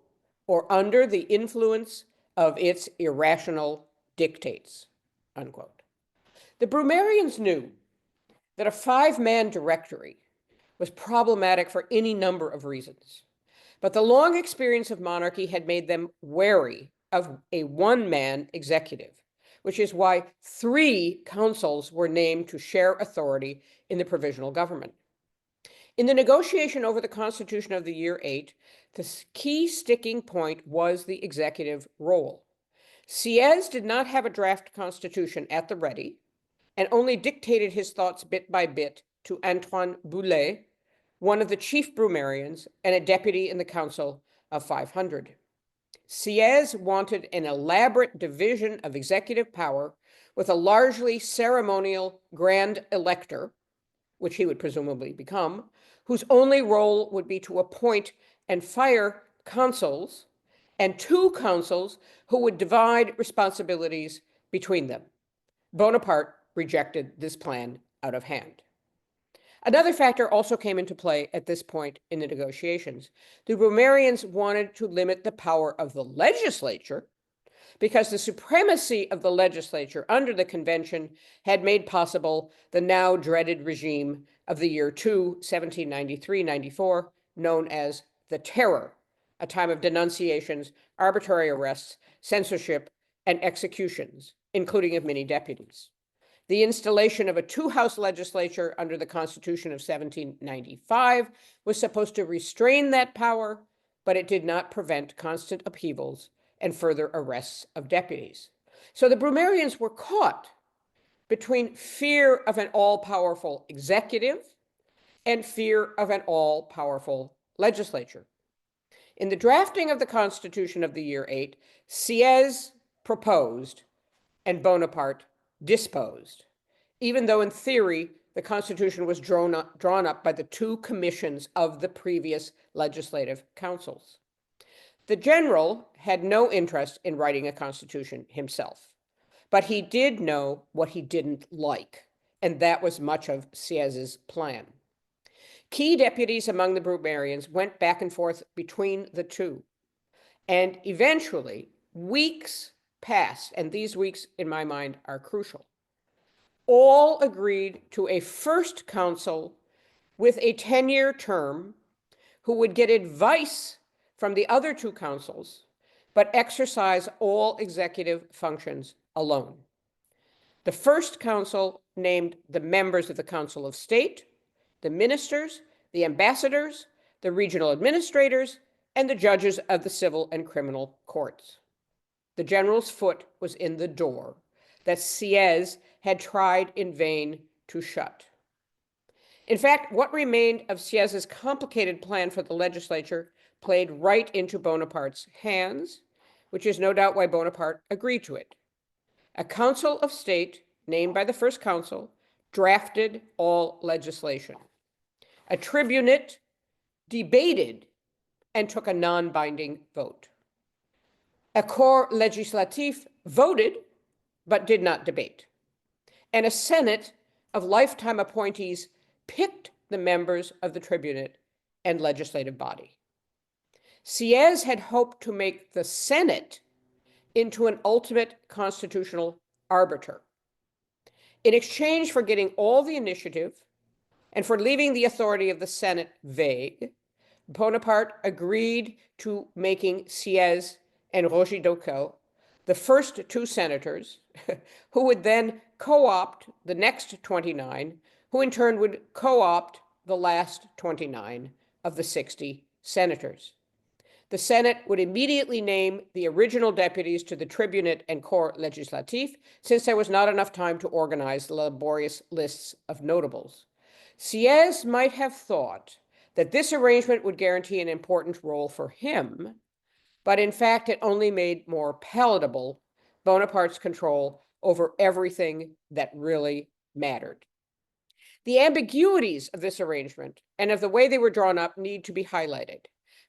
or under the influence of its irrational dictates, unquote. The Brummerians knew that a five-man directory was problematic for any number of reasons, but the long experience of monarchy had made them wary of a one-man executive, which is why 3 councils were named to share authority in the provisional government. In the negotiation over the Constitution of the year 8, the key sticking point was the executive role. Sieyès did not have a draft constitution at the ready and only dictated his thoughts bit by bit to Antoine Boulet, one of the chief Brummerians and a deputy in the Council of 500. Sieyès wanted an elaborate division of executive power with a largely ceremonial grand elector, which he would presumably become, whose only role would be to appoint and fire consuls, and 2 councils who would divide responsibilities between them. Bonaparte rejected this plan out of hand. Another factor also came into play at this point in the negotiations. The Brummerians wanted to limit the power of the legislature because the supremacy of the legislature under the convention had made possible the now dreaded regime of the year 2, 1793-94, known as the Terror, a time of denunciations, arbitrary arrests, censorship, and executions, including of many deputies. The installation of a 2-house legislature under the Constitution of 1795 was supposed to restrain that power, but it did not prevent constant upheavals and further arrests of deputies. So the Brummerians were caught between fear of an all-powerful executive and fear of an all-powerful legislature. In the drafting of the Constitution of the year 8, Sieyès proposed and Bonaparte disposed, even though in theory the Constitution was drawn up by the 2 commissions of the previous legislative councils. The general had no interest in writing a constitution himself, but he did know what he didn't like, and that was much of Sieyès' plan. Key deputies among the Brummerians went back and forth between the 2, and eventually weeks passed, and these weeks in my mind are crucial. All agreed to a first council with a 10-year term who would get advice from the other 2 councils, but exercise all executive functions alone. The first council named the members of the Council of State, the ministers, the ambassadors, the regional administrators, and the judges of the civil and criminal courts. The general's foot was in the door that Sieyès had tried in vain to shut. In fact, what remained of Sieyès' complicated plan for the legislature played right into Bonaparte's hands, which is no doubt why Bonaparte agreed to it. A council of state, named by the first council, drafted all legislation. A tribunate debated and took a non-binding vote. A corps législatif voted, but did not debate. And a Senate of lifetime appointees picked the members of the tribunate and legislative body. Sieyès had hoped to make the Senate into an ultimate constitutional arbiter. In exchange for getting all the initiative and for leaving the authority of the Senate vague, Bonaparte agreed to making Sieyès and Roger Docquel the first two senators, who would then co-opt the next 29, who in turn would co-opt the last 29 of the 60 senators. The Senate would immediately name the original deputies to the tribunate and corps législatif, since there was not enough time to organize the laborious lists of notables. Sieyès might have thought that this arrangement would guarantee an important role for him, but in fact, it only made more palatable Bonaparte's control over everything that really mattered. The ambiguities of this arrangement and of the way they were drawn up need to be highlighted,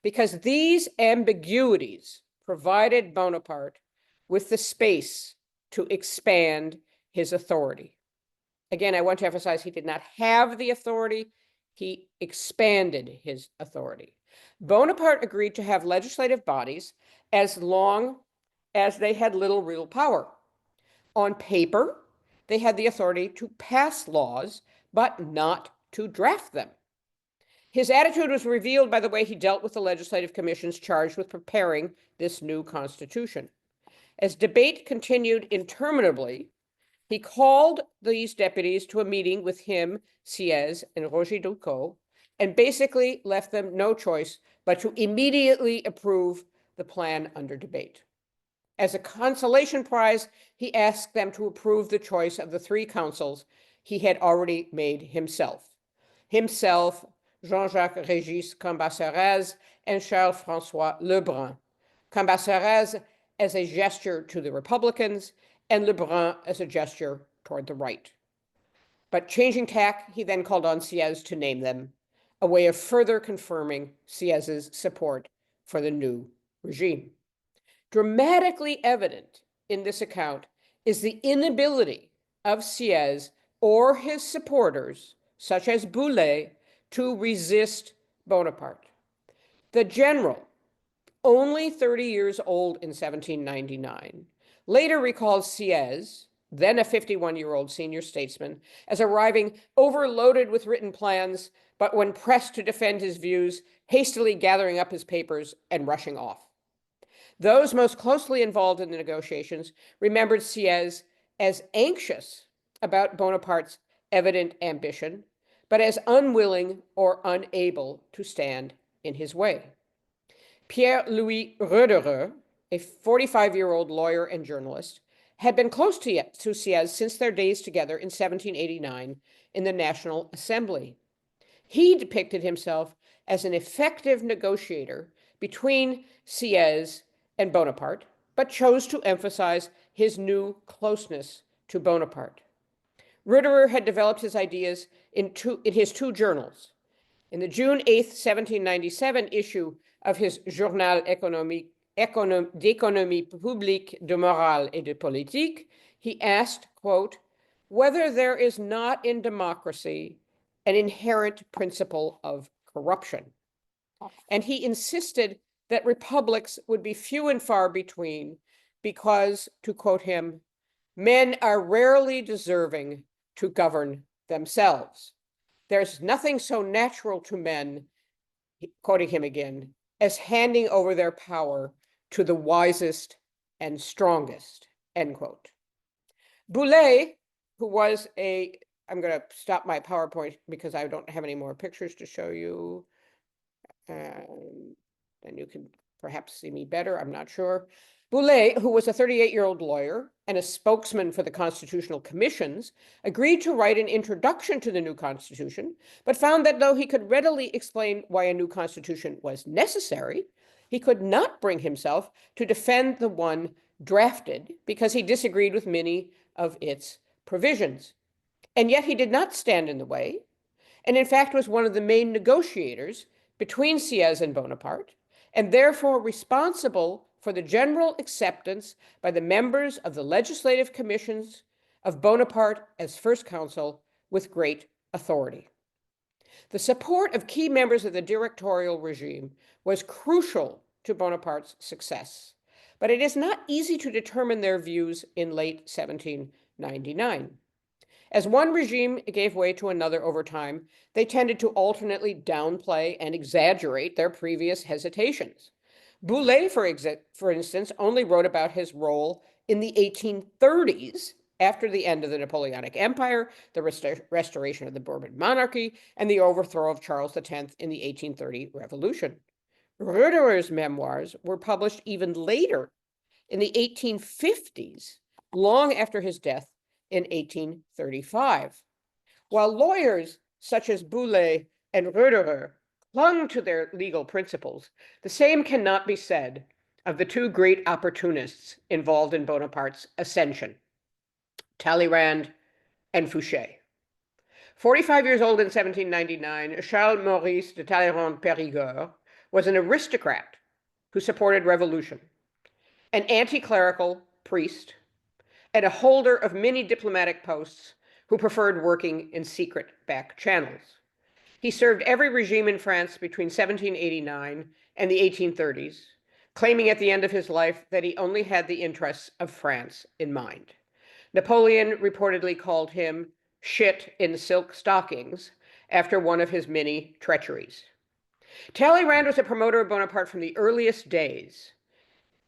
because these ambiguities provided Bonaparte with the space to expand his authority. Again, I want to emphasize he did not have the authority, he expanded his authority. Bonaparte agreed to have legislative bodies as long as they had little real power. On paper, they had the authority to pass laws, but not to draft them. His attitude was revealed by the way he dealt with the legislative commissions charged with preparing this new constitution. As debate continued interminably, he called these deputies to a meeting with him, Sieyès, and Roger Docquel, and basically left them no choice but to immediately approve the plan under debate. As a consolation prize, he asked them to approve the choice of the three councils he had already made himself. Himself, Jean-Jacques Régis Cambacérès, and Charles-François Lebrun. Cambacérès as a gesture to the Republicans, and Lebrun as a gesture toward the right. But changing tack, he then called on Sieyès to name them, a way of further confirming Sieyès's support for the new regime. Dramatically evident in this account is the inability of Sieyès or his supporters, such as Boulay, to resist Bonaparte. The general, only 30 years old in 1799, later recalls Sieyès, then a 51-year-old senior statesman, as arriving overloaded with written plans, but when pressed to defend his views, hastily gathering up his papers and rushing off. Those most closely involved in the negotiations remembered Sieyès as anxious about Bonaparte's evident ambition, but as unwilling or unable to stand in his way. Pierre-Louis Roederer, a 45-year-old lawyer and journalist, had been close to Sieyès since their days together in 1789 in the National Assembly. He depicted himself as an effective negotiator between Sieyès and Bonaparte, but chose to emphasize his new closeness to Bonaparte. Roederer had developed his ideas in his two journals. In the June 8, 1797 issue of his Journal d'économie publique, de morale et de politique, he asked, quote, whether there is not in democracy an inherent principle of corruption. And he insisted that republics would be few and far between because, to quote him, men are rarely deserving to govern themselves. There's nothing so natural to men, quoting him again, as handing over their power to the wisest and strongest, end quote. Boulay, who was I'm going to stop my PowerPoint because I don't have any more pictures to show you. And you can perhaps see me better, I'm not sure. Boulay, who was a 38-year-old lawyer and a spokesman for the constitutional commissions, agreed to write an introduction to the new constitution, but found that though he could readily explain why a new constitution was necessary, he could not bring himself to defend the one drafted because he disagreed with many of its provisions. And yet he did not stand in the way, and in fact was one of the main negotiators between Sieyès and Bonaparte, and therefore responsible for the general acceptance by the members of the legislative commissions of Bonaparte as First Consul with great authority. The support of key members of the directorial regime was crucial to Bonaparte's success, but it is not easy to determine their views in late 1799. As one regime gave way to another over time, they tended to alternately downplay and exaggerate their previous hesitations. Boulay, for instance, only wrote about his role in the 1830s after the end of the Napoleonic Empire, the restoration of the Bourbon monarchy, and the overthrow of Charles X in the 1830 Revolution. Roederer's memoirs were published even later, in the 1850s, long after his death in 1835. While lawyers such as Boulay and Roederer clung to their legal principles, the same cannot be said of the two great opportunists involved in Bonaparte's ascension, Talleyrand and Fouché. 45 years old in 1799, Charles Maurice de Talleyrand-Périgord was an aristocrat who supported revolution, an anti-clerical priest, and a holder of many diplomatic posts who preferred working in secret back channels. He served every regime in France between 1789 and the 1830s, claiming at the end of his life that he only had the interests of France in mind. Napoleon reportedly called him shit in silk stockings after one of his many treacheries. Talleyrand was a promoter of Bonaparte from the earliest days,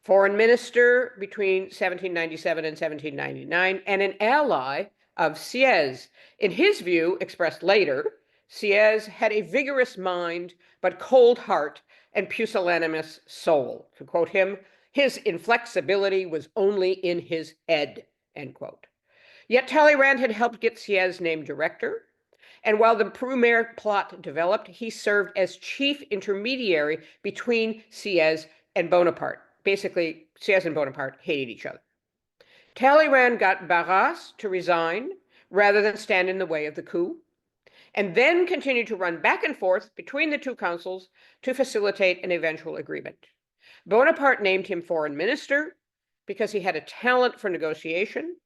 foreign minister between 1797 and 1799, and an ally of Sieyès. In his view, expressed later, Sieyès had a vigorous mind, but cold heart and pusillanimous soul. To quote him, his inflexibility was only in his head, end quote. Yet Talleyrand had helped get Sieyès named director, and while the Brumaire plot developed, he served as chief intermediary between Sieyès and Bonaparte. Basically, Sieyès and Bonaparte hated each other. Talleyrand got Barras to resign rather than stand in the way of the coup, and then continued to run back and forth between the two councils to facilitate an eventual agreement. Bonaparte named him foreign minister because he had a talent for negotiation,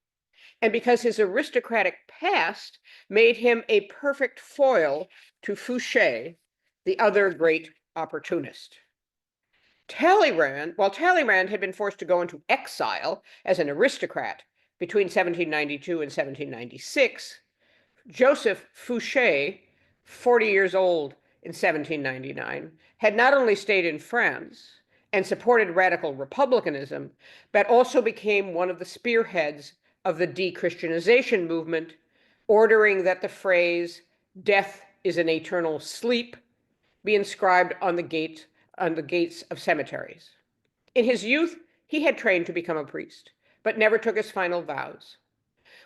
and because his aristocratic past made him a perfect foil to Fouché, the other great opportunist. While Talleyrand had been forced to go into exile as an aristocrat between 1792 and 1796, Joseph Fouché, 40 years old in 1799, had not only stayed in France and supported radical republicanism, but also became one of the spearheads of the de-Christianization movement, ordering that the phrase, "death is an eternal sleep," be inscribed on the gates of cemeteries. In his youth, he had trained to become a priest, but never took his final vows.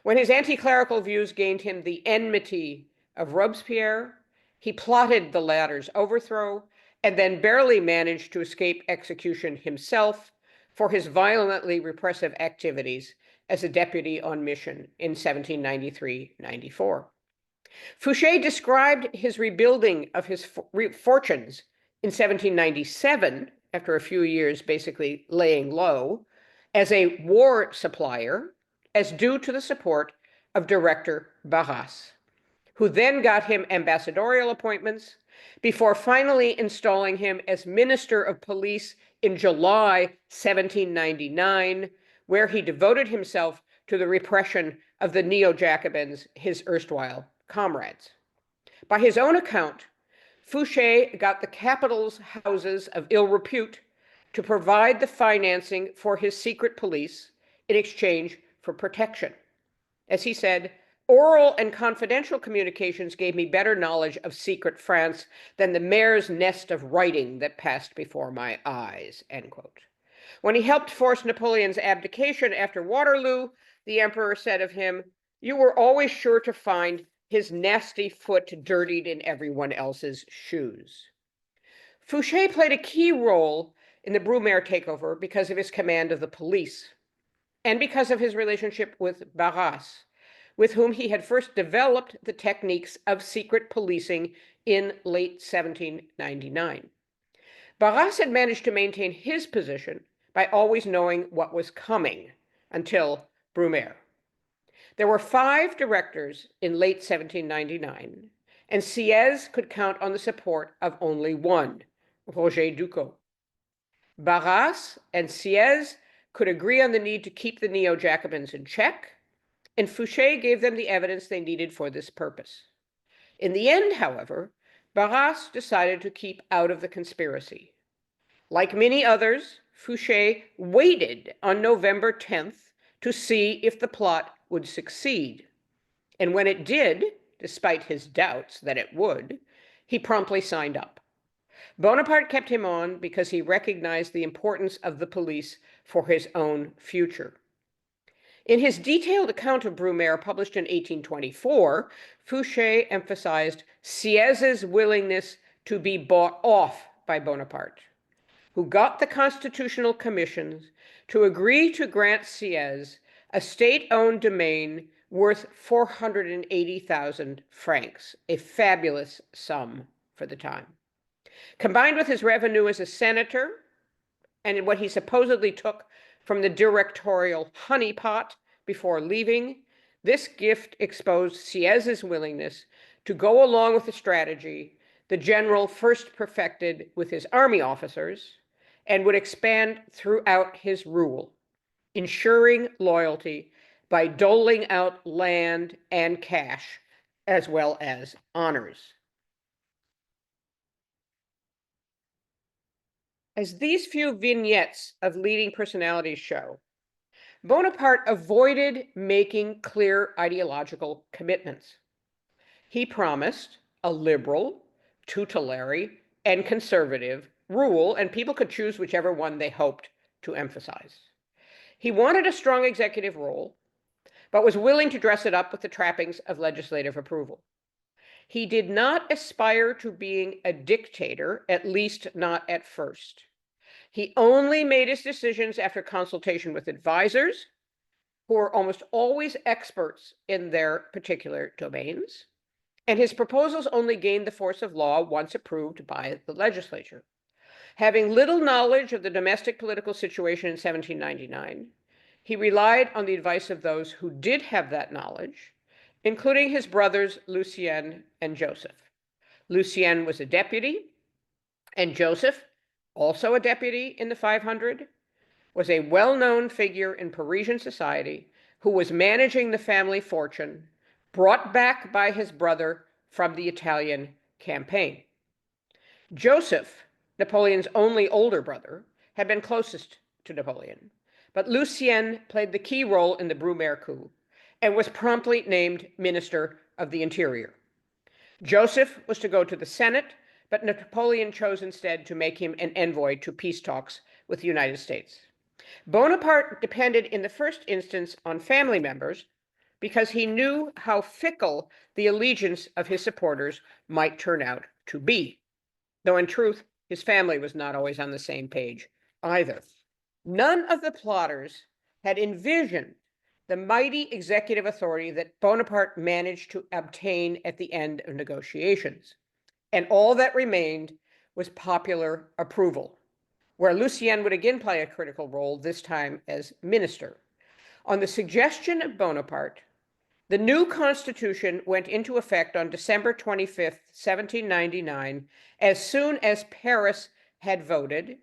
When his anti-clerical views gained him the enmity of Robespierre, he plotted the latter's overthrow and then barely managed to escape execution himself for his violently repressive activities as a deputy on mission in 1793-94. Fouché described his rebuilding of his fortunes in 1797, after a few years basically laying low, as a war supplier, as due to the support of Director Barras, who then got him ambassadorial appointments before finally installing him as Minister of Police in July 1799, where he devoted himself to the repression of the neo-Jacobins, his erstwhile comrades. By his own account, Fouché got the capital's houses of ill repute to provide the financing for his secret police in exchange for protection. As he said, "Oral and confidential communications gave me better knowledge of secret France than the mare's nest of writing that passed before my eyes," end quote. When he helped force Napoleon's abdication after Waterloo, the emperor said of him, "You were always sure to find his nasty foot dirtied in everyone else's shoes." Fouché played a key role in the Brumaire takeover because of his command of the police and because of his relationship with Barras, with whom he had first developed the techniques of secret policing in late 1799. Barras had managed to maintain his position by always knowing what was coming until Brumaire. There were 5 directors in late 1799, and Sieyès could count on the support of only one, Roger Ducos. Barras and Sieyès could agree on the need to keep the neo-Jacobins in check, and Fouché gave them the evidence they needed for this purpose. In the end, however, Barras decided to keep out of the conspiracy. Like many others, Fouché waited on November 10th to see if the plot would succeed. And when it did, despite his doubts that it would, he promptly signed up. Bonaparte kept him on because he recognized the importance of the police for his own future. In his detailed account of Brumaire, published in 1824, Fouché emphasized Sieyès's willingness to be bought off by Bonaparte, who got the constitutional commissions to agree to grant Sieyès a state-owned domain worth 480,000 francs, a fabulous sum for the time. Combined with his revenue as a senator and what he supposedly took from the directorial honeypot before leaving, this gift exposed Sieyès's willingness to go along with the strategy the general first perfected with his army officers and would expand throughout his rule, ensuring loyalty by doling out land and cash, as well as honors. As these few vignettes of leading personalities show, Bonaparte avoided making clear ideological commitments. He promised a liberal, tutelary, and conservative rule, and people could choose whichever one they hoped to emphasize. He wanted a strong executive role, but was willing to dress it up with the trappings of legislative approval. He did not aspire to being a dictator, at least not at first. He only made his decisions after consultation with advisors, who were almost always experts in their particular domains, and his proposals only gained the force of law once approved by the legislature. Having little knowledge of the domestic political situation in 1799, he relied on the advice of those who did have that knowledge, including his brothers Lucien and Joseph. Lucien was a deputy, and Joseph, also a deputy in the 500, was a well-known figure in Parisian society who was managing the family fortune brought back by his brother from the Italian campaign. Joseph, Napoleon's only older brother, had been closest to Napoleon, but Lucien played the key role in the Brumaire coup and was promptly named Minister of the Interior. Joseph was to go to the Senate, but Napoleon chose instead to make him an envoy to peace talks with the United States. Bonaparte depended in the first instance on family members because he knew how fickle the allegiance of his supporters might turn out to be, though in truth, his family was not always on the same page either. None of the plotters had envisioned the mighty executive authority that Bonaparte managed to obtain at the end of negotiations. And all that remained was popular approval, where Lucien would again play a critical role, this time as minister. On the suggestion of Bonaparte, the new constitution went into effect on December 25th, 1799, as soon as Paris had voted,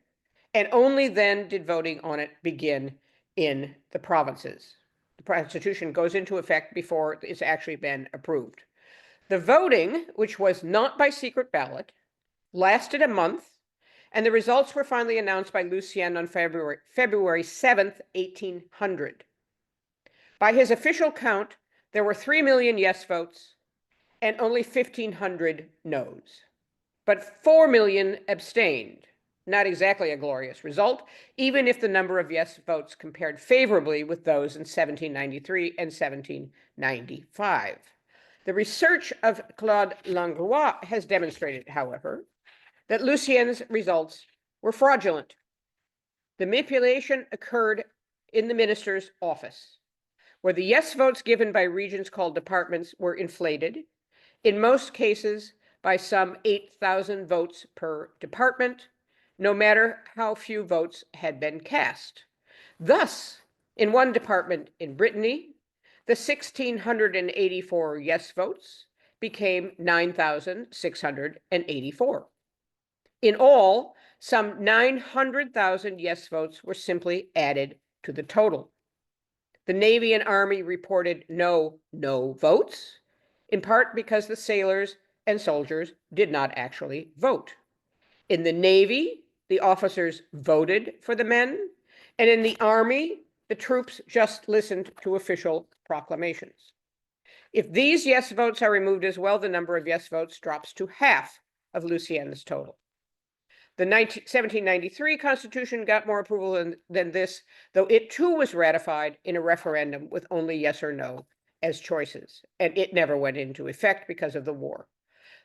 and only then did voting on it begin in the provinces. The constitution goes into effect before it's actually been approved. The voting, which was not by secret ballot, lasted a month, and the results were finally announced by Lucien on February 7th, 1800. By his official count, there were 3 million yes votes and only 1,500 noes. But 4 million abstained. Not exactly a glorious result, even if the number of yes votes compared favorably with those in 1793 and 1795. The research of Claude Langlois has demonstrated, however, that Lucien's results were fraudulent. The manipulation occurred in the minister's office, where the yes votes given by regions called departments were inflated, in most cases by some 8,000 votes per department, no matter how few votes had been cast. Thus, in one department in Brittany, the 1,684 yes votes became 9,684. In all, some 900,000 yes votes were simply added to the total. The Navy and Army reported no votes, in part because the sailors and soldiers did not actually vote. In the Navy, the officers voted for the men, and in the Army, the troops just listened to official proclamations. If these yes votes are removed as well, the number of yes votes drops to half of Lucien's total. The 1793 Constitution got more approval than this, though it too was ratified in a referendum with only yes or no as choices, and it never went into effect because of the war.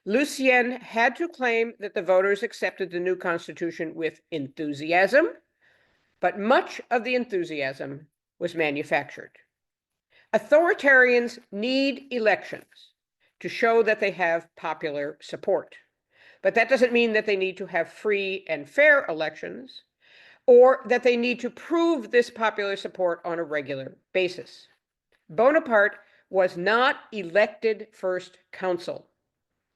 Lucien had to claim that the voters accepted the new Constitution with enthusiasm, but much of the enthusiasm was manufactured. Authoritarians need elections to show that they have popular support. But that doesn't mean that they need to have free and fair elections or that they need to prove this popular support on a regular basis. Bonaparte was not elected first consul.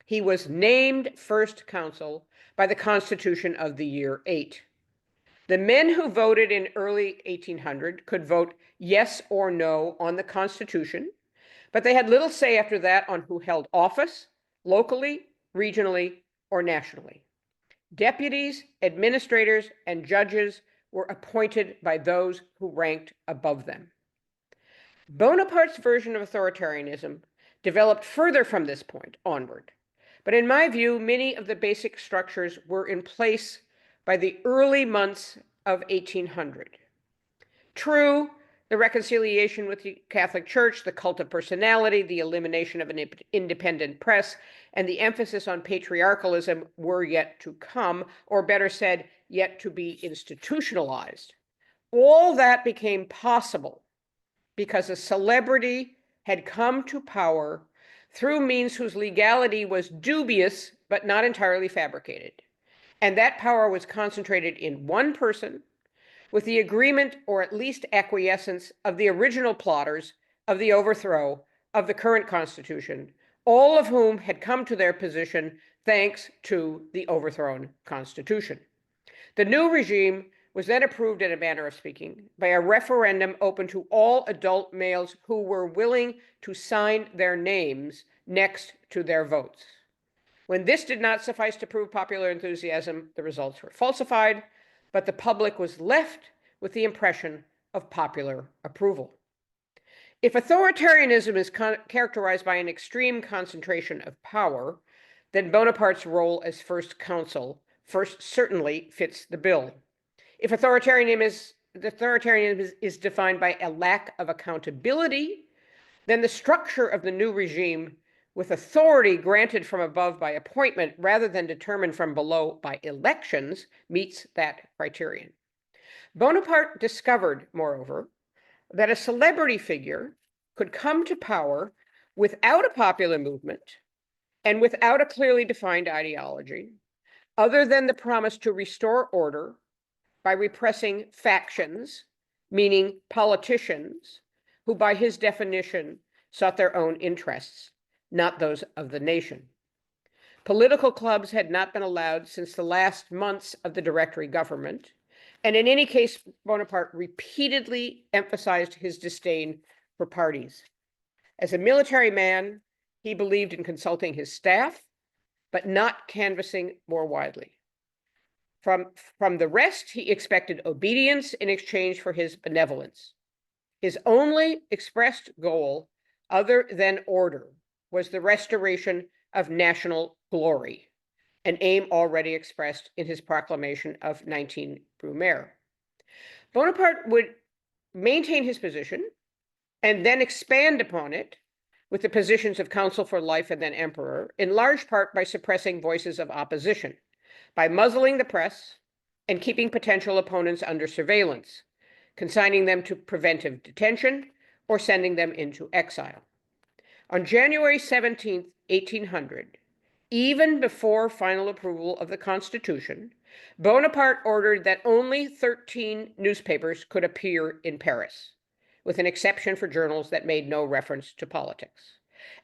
He was named first consul by the Constitution of the year 8. The men who voted in early 1800 could vote yes or no on the Constitution, but they had little say after that on who held office, locally, regionally, or nationally. Deputies, administrators, and judges were appointed by those who ranked above them. Bonaparte's version of authoritarianism developed further from this point onward, but in my view, many of the basic structures were in place by the early months of 1800. True, the reconciliation with the Catholic Church, the cult of personality, the elimination of an independent press, and the emphasis on patriarchalism were yet to come, or better said, yet to be institutionalized. All that became possible because a celebrity had come to power through means whose legality was dubious but not entirely fabricated. And that power was concentrated in one person with the agreement or at least acquiescence of the original plotters of the overthrow of the current Constitution, all of whom had come to their position thanks to the overthrown Constitution. The new regime was then approved, in a manner of speaking, by a referendum open to all adult males who were willing to sign their names next to their votes. When this did not suffice to prove popular enthusiasm, the results were falsified, but the public was left with the impression of popular approval. If authoritarianism is characterized by an extreme concentration of power, then Bonaparte's role as first consul certainly fits the bill. If authoritarianism is defined by a lack of accountability, then the structure of the new regime, with authority granted from above by appointment rather than determined from below by elections, meets that criterion. Bonaparte discovered, moreover, that a celebrity figure could come to power without a popular movement and without a clearly defined ideology, other than the promise to restore order by repressing factions, meaning politicians, who by his definition sought their own interests, not those of the nation. Political clubs had not been allowed since the last months of the Directory government, and in any case, Bonaparte repeatedly emphasized his disdain for parties. As a military man, he believed in consulting his staff, but not canvassing more widely. From the rest, he expected obedience in exchange for his benevolence. His only expressed goal, other than order, was the restoration of national glory, an aim already expressed in his proclamation of 19 Brumaire. Bonaparte would maintain his position and then expand upon it with the positions of consul for life and then emperor, in large part by suppressing voices of opposition, by muzzling the press and keeping potential opponents under surveillance, consigning them to preventive detention or sending them into exile. On January 17, 1800, even before final approval of the Constitution, Bonaparte ordered that only 13 newspapers could appear in Paris, with an exception for journals that made no reference to politics.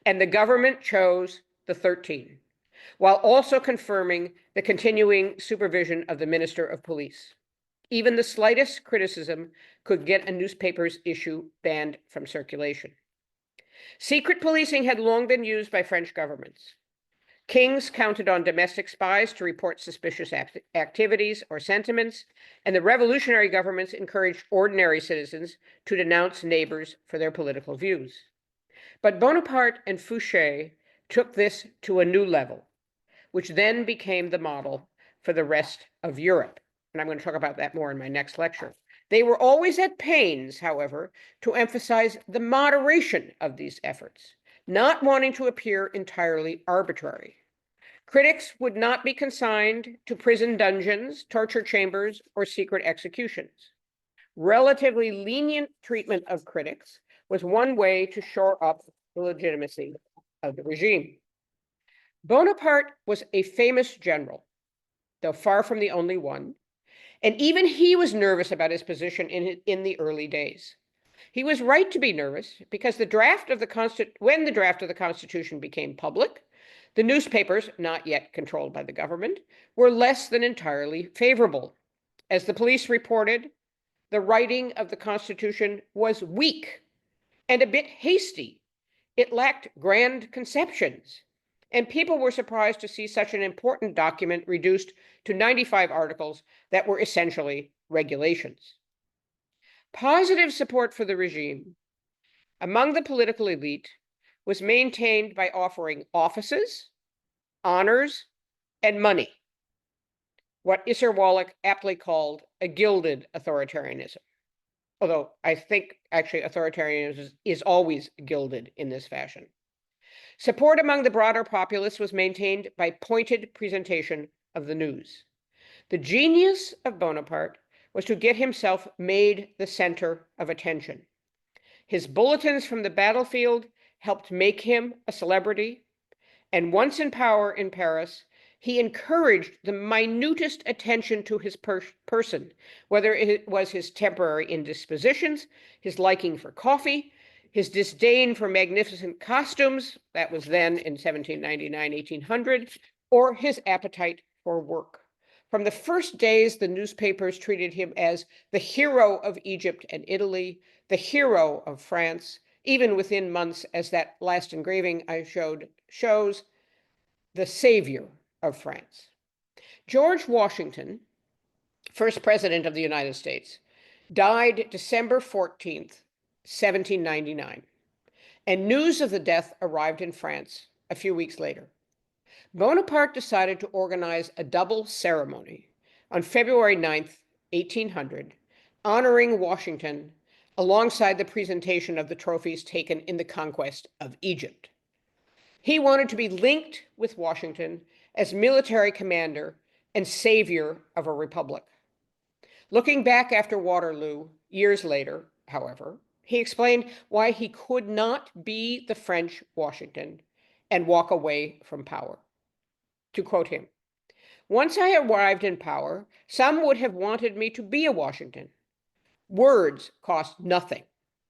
And the government chose the 13, while also confirming the continuing supervision of the Minister of Police. Even the slightest criticism could get a newspaper's issue banned from circulation. Secret policing had long been used by French governments. Kings counted on domestic spies to report suspicious activities or sentiments, and the revolutionary governments encouraged ordinary citizens to denounce neighbors for their political views. But Bonaparte and Fouché took this to a new level, which then became the model for the rest of Europe. And I'm going to talk about that more in my next lecture. They were always at pains, however, to emphasize the moderation of these efforts, not wanting to appear entirely arbitrary. Critics would not be consigned to prison dungeons, torture chambers, or secret executions. Relatively lenient treatment of critics was one way to shore up the legitimacy of the regime. Bonaparte was a famous general, though far from the only one, and even he was nervous about his position in the early days. He was right to be nervous because when the draft of the Constitution became public, the newspapers, not yet controlled by the government, were less than entirely favorable. As the police reported, the writing of the Constitution was weak and a bit hasty. It lacked grand conceptions, and people were surprised to see such an important document reduced to 95 articles that were essentially regulations. Positive support for the regime among the political elite was maintained by offering offices, honors, and money, what Isser Wallach aptly called a gilded authoritarianism. Although I think actually authoritarianism is always gilded in this fashion. Support among the broader populace was maintained by pointed presentation of the news. The genius of Bonaparte was to get himself made the center of attention. His bulletins from the battlefield helped make him a celebrity, and once in power in Paris, he encouraged the minutest attention to his person, whether it was his temporary indispositions, his liking for coffee, his disdain for magnificent costumes, that was then in 1799, 1800, or his appetite for work. From the first days, the newspapers treated him as the hero of Egypt and Italy, the hero of France, even within months, as that last engraving I showed shows, the savior of France. George Washington, first president of the United States, died December 14th, 1799, and news of the death arrived in France a few weeks later. Bonaparte decided to organize a double ceremony on February 9th, 1800, honoring Washington alongside the presentation of the trophies taken in the conquest of Egypt. He wanted to be linked with Washington as military commander and savior of a republic. Looking back after Waterloo, years later, however, he explained why he could not be the French Washington and walk away from power. To quote him, "Once I arrived in power, some would have wanted me to be a Washington. Words cost nothing,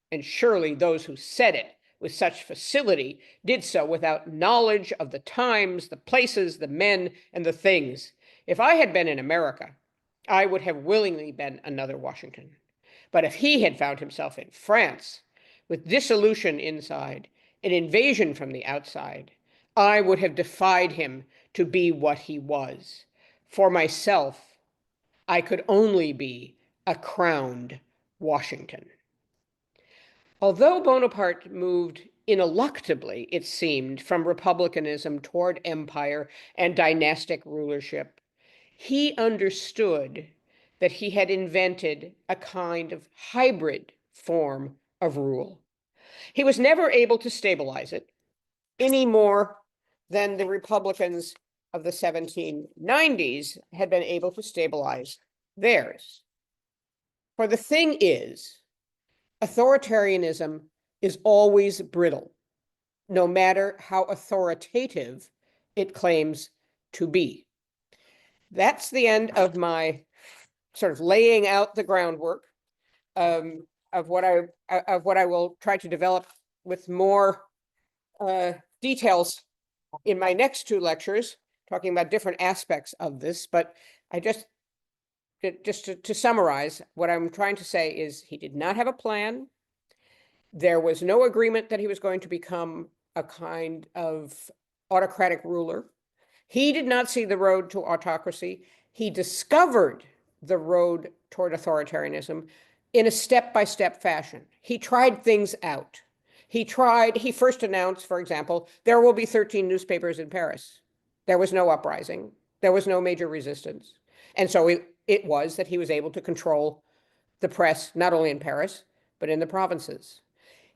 and surely those who said it with such facility did so without knowledge of the times, the places, the men, and the things. If I had been in America, I would have willingly been another Washington. But if he had found himself in France, with dissolution inside, an invasion from the outside, I would have defied him to be what he was. For myself, I could only be a crowned Washington." Although Bonaparte moved ineluctably, it seemed, from republicanism toward empire and dynastic rulership, he understood that he had invented a kind of hybrid form of rule. He was never able to stabilize it any more than the Republicans of the 1790s had been able to stabilize theirs. For the thing is, authoritarianism is always brittle, no matter how authoritative it claims to be. That's the end of my sort of laying out the groundwork. of what I will try to develop with more details in my next two lectures, talking about different aspects of this. But I just to summarize, what I'm trying to say is he did not have a plan. There was no agreement that he was going to become a kind of autocratic ruler. He did not see the road to autocracy. He discovered the road toward authoritarianism in a step-by-step fashion. He tried things out. He first announced, for example, there will be 13 newspapers in Paris. There was no uprising. There was no major resistance. And so it was that he was able to control the press, not only in Paris, but in the provinces.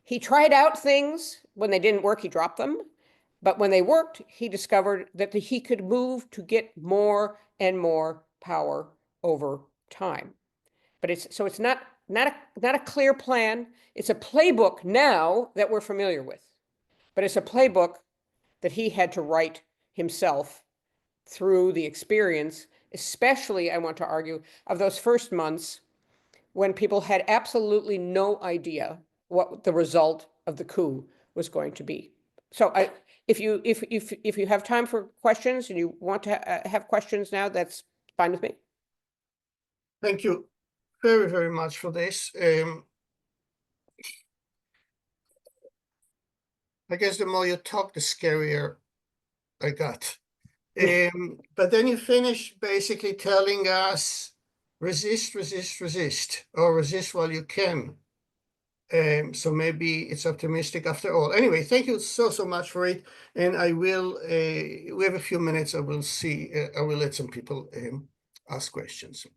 He tried out things. When they didn't work, he dropped them. But when they worked, he discovered that he could move to get more and more power over time. But it's not a clear plan. It's a playbook now that we're familiar with. But it's a playbook that he had to write himself through the experience, especially, I want to argue, of those first months when people had absolutely no idea what the result of the coup was going to be. So if you have time for questions and you want to have questions now, that's fine with me. Thank you very, very much for this. I guess the more you talk, the scarier I got. But then you finish basically telling us, resist, resist, resist, or resist while you can. So maybe it's optimistic after all. Anyway, thank you so much for it. And I will, we have a few minutes. I will let some people ask questions.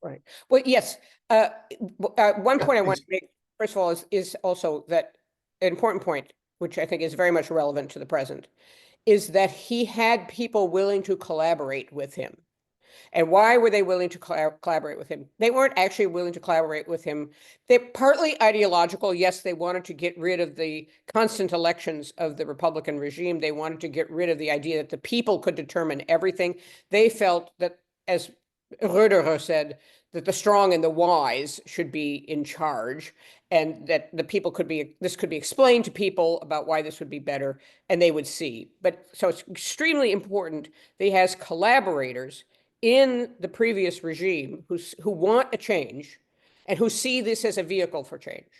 Right. Well, yes. One point I want please. to make, first of all, is also that an important point, which I think is very much relevant to the present, is that he had people willing to collaborate with him. And why were they willing to collaborate with him? They weren't actually willing to collaborate with him. They're partly ideological. Yes, they wanted to get rid of the constant elections of the Republican regime. They wanted to get rid of the idea that the people could determine everything. They felt that, as Roederer said, that the strong and the wise should be in charge, and that the people this could be explained to people about why this would be better, and they would see. But so it's extremely important that he has collaborators in the previous regime who want a change and who see this as a vehicle for change.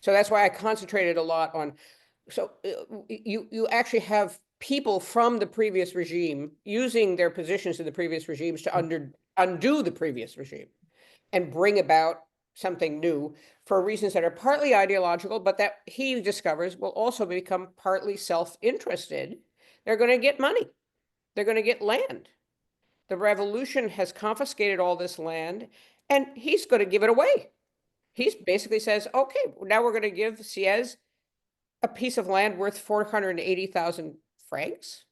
So that's why I concentrated a lot on, so you actually have people from the previous regime using their positions in the previous regimes to undo the previous regime and bring about something new for reasons that are partly ideological, but that he discovers will also become partly self-interested. They're going to get money. They're going to get land. The revolution has confiscated all this land, and he's going to give it away. He basically says, okay, now we're going to give Sieyès a piece of land worth 480,000 francs.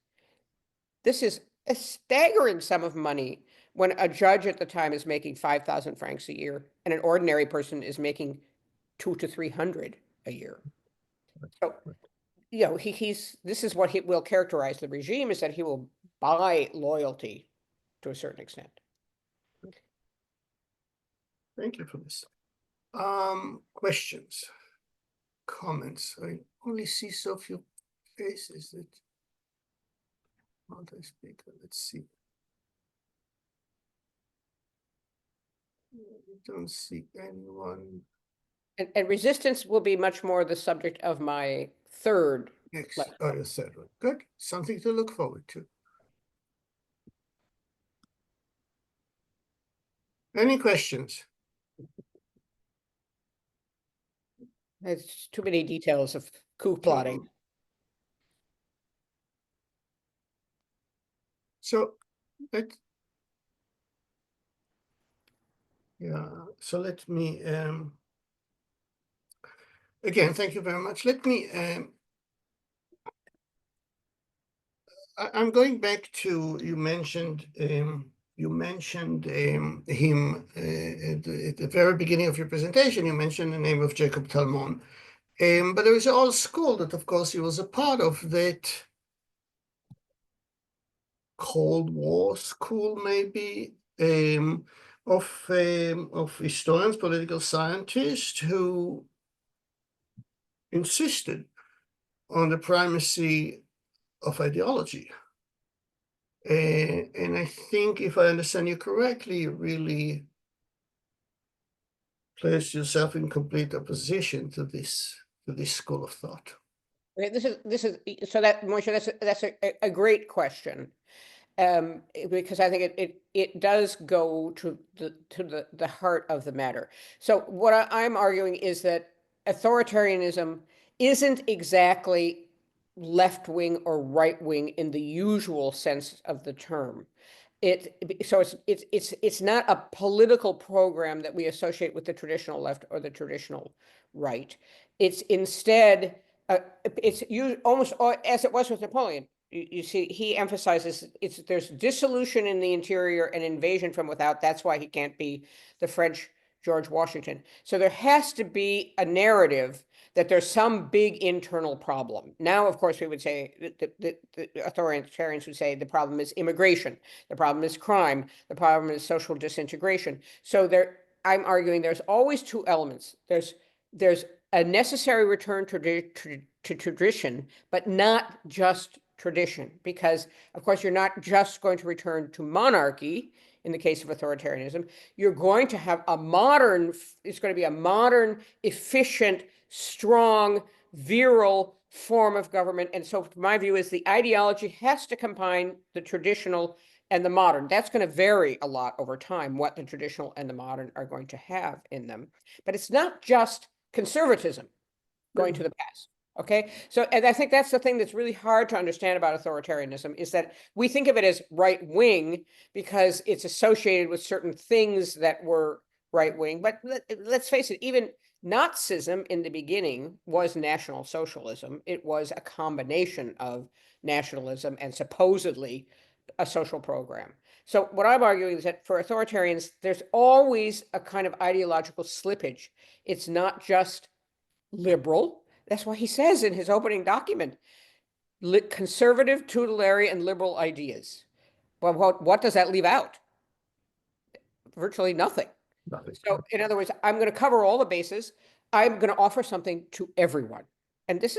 This is a staggering sum of money when a judge at the time is making 5,000 francs a year and an ordinary person is making 200 to 300 a year. So, you know, this is what he will characterize the regime, is that he will buy loyalty to a certain extent. Thank you for this. Questions, comments? I only see so few faces that multi-speaker. Let's see. I don't see anyone. And resistance will be much more the subject of my third. Next, your third one. Good. Something to look forward to. Any questions? There's too many details of coup plotting. So let me again, thank you very much. Let me I'm going back to, you mentioned him at the very beginning of your presentation. You mentioned the name of Jacob Talmon, but there is a whole school that, of course, he was a part of, that Cold War school, maybe, of historians, political scientists who insisted on the primacy of ideology. And I think, if I understand you correctly, you really place yourself in complete opposition to this school of thought. Okay, this is so that, Moshe, that's a great question, because I think it does go to the heart of the matter. So what I'm arguing is that authoritarianism isn't exactly left-wing or right-wing in the usual sense of the term. So it's not a political program that we associate with the traditional left or the traditional right. It's instead it's almost as it was with Napoleon. You see, he emphasizes there's dissolution in the interior and invasion from without. That's why he can't be the French George Washington. So there has to be a narrative that there's some big internal problem. Now, of course, we would say, the authoritarians would say the problem is immigration, the problem is crime, the problem is social disintegration. So I'm arguing there's always two elements. There's a necessary return to tradition, but not just tradition, because, of course, you're not just going to return to monarchy. In the case of authoritarianism, you're going to have it's going to be a modern, efficient, strong, virile form of government. And so my view is the ideology has to combine the traditional and the modern. That's going to vary a lot over time, what the traditional and the modern are going to have in them. But it's not just conservatism going to the past. Okay, so, and I think that's the thing that's really hard to understand about authoritarianism, is that we think of it as right wing because it's associated with certain things that were right wing. But let's face it, even Nazism in the beginning was National Socialism. It was a combination of nationalism and supposedly a social program. So what I'm arguing is that for authoritarians, there's always a kind of ideological slippage. It's not just liberal. That's why he says in his opening document, conservative, tutelary, and liberal ideas. Well, what does that leave out? Virtually nothing. So in other words, I'm going to cover all the bases. I'm going to offer something to everyone. And this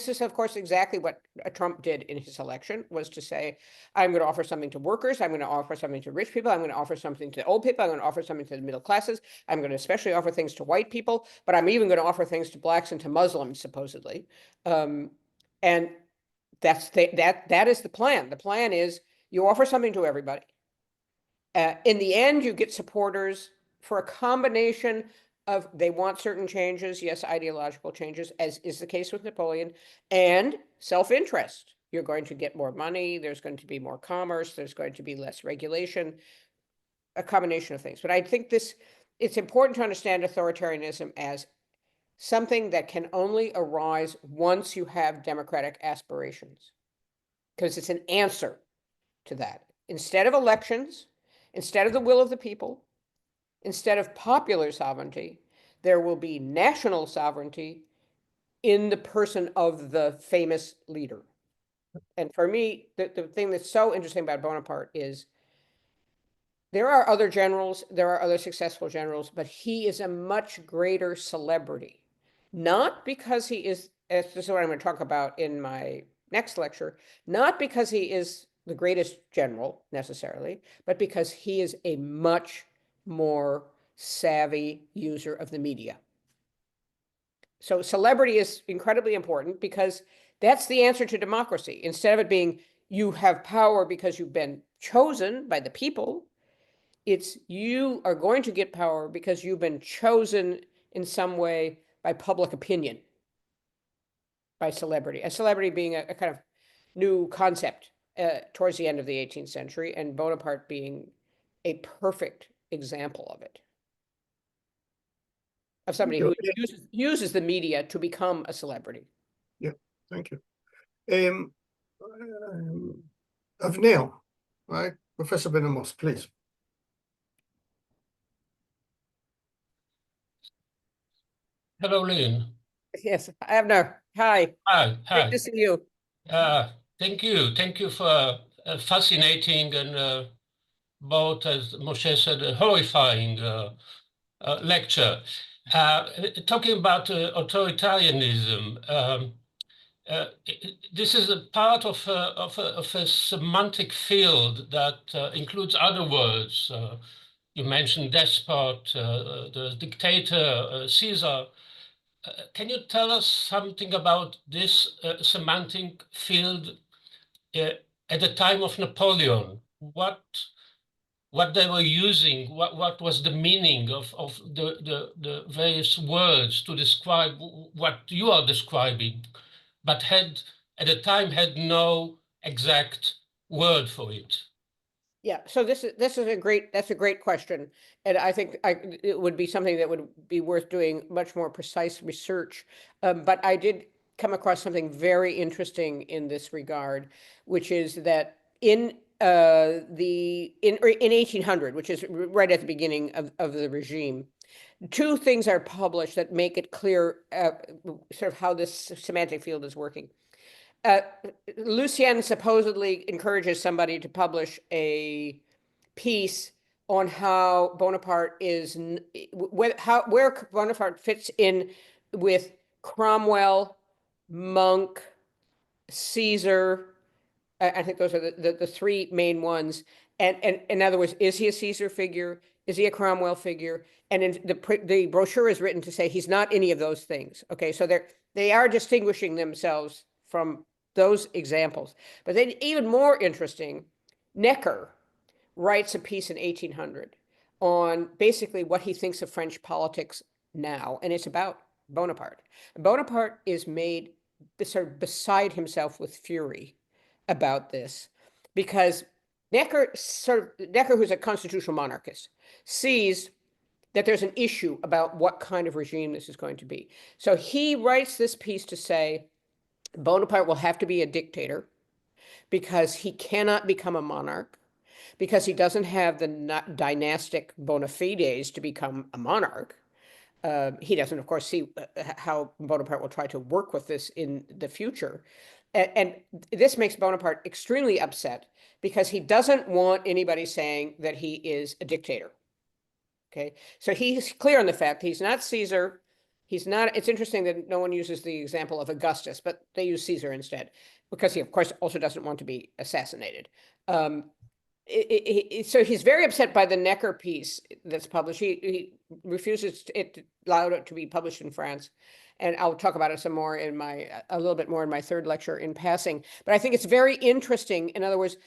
is, of course, exactly what Trump did in his election, was to say, I'm going to offer something to workers. I'm going to offer something to rich people. I'm going to offer something to old people. I'm going to offer something to the middle classes. I'm going to especially offer things to white people, but I'm even going to offer things to blacks and to Muslims, supposedly. And that is the plan. The plan is you offer something to everybody. In the end, you get supporters for a combination of, they want certain changes, yes, ideological changes, as is the case with Napoleon, and self-interest. You're going to get more money, there's going to be more commerce, there's going to be less regulation, a combination of things. But I think it's important to understand authoritarianism as something that can only arise once you have democratic aspirations, because it's an answer to that. Instead of elections, instead of the will of the people, instead of popular sovereignty, there will be national sovereignty in the person of the famous leader. And for me, the thing that's so interesting about Bonaparte is there are other generals, there are other successful generals, but he is a much greater celebrity. Not because he is, this is what I'm going to talk about in my next lecture, not because he is the greatest general necessarily, but because he is a much more savvy user of the media. So celebrity is incredibly important because that's the answer to democracy. Instead of it being you have power because you've been chosen by the people, it's you are going to get power because you've been chosen in some way by public opinion, by celebrity. A celebrity being a kind of new concept towards the end of the 18th century, and Bonaparte being a perfect example of it. Of somebody who uses the media to become a celebrity. Yeah, thank you. Avnei, right? Professor Ben-Amos, please. Hello, Lynn. Yes, Avner. Hi. Hi. Great to see you. Thank you. Thank you for a fascinating and both, as Moshe said, a horrifying lecture. Talking about authoritarianism, this is a part of a semantic field that includes other words. You mentioned despot, the dictator, Caesar. Can you tell us something about this semantic field at the time of Napoleon? What they were using, what was the meaning of the various words to describe what you are describing, but at the time had no exact word for it? Yeah, so that's a great question, and I think it would be something that would be worth doing much more precise research. But I did come across something very interesting in this regard, which is that in 1800, which is right at the beginning of the regime, two things are published that make it clear sort of how this semantic field is working. Lucien supposedly encourages somebody to publish a piece on how Bonaparte is, where Bonaparte fits in with Cromwell, Monk, Caesar. I think those are the three main ones. And in other words, is he a Caesar figure? Is he a Cromwell figure? And in the brochure is written to say he's not any of those things. Okay, so they are distinguishing themselves from those examples. But then even more interesting, Necker writes a piece in 1800 on basically what he thinks of French politics now, and it's about Bonaparte. Bonaparte is made sort of beside himself with fury about this because Necker, who's a constitutional monarchist, sees that there's an issue about what kind of regime this is going to be. So he writes this piece to say Bonaparte will have to be a dictator because he cannot become a monarch, because he doesn't have the dynastic bona fides to become a monarch. He doesn't, of course, see how Bonaparte will try to work with this in the future. And this makes Bonaparte extremely upset because he doesn't want anybody saying that he is a dictator. Okay, so he's clear on the fact he's not Caesar. He's not. It's interesting that no one uses the example of Augustus, but they use Caesar instead because he, of course, also doesn't want to be assassinated. So he's very upset by the Necker piece that's published. He refuses it allowed it to be published in France, and I'll talk about it some more in a little bit more in my third lecture in passing. But I think it's very interesting. In other words,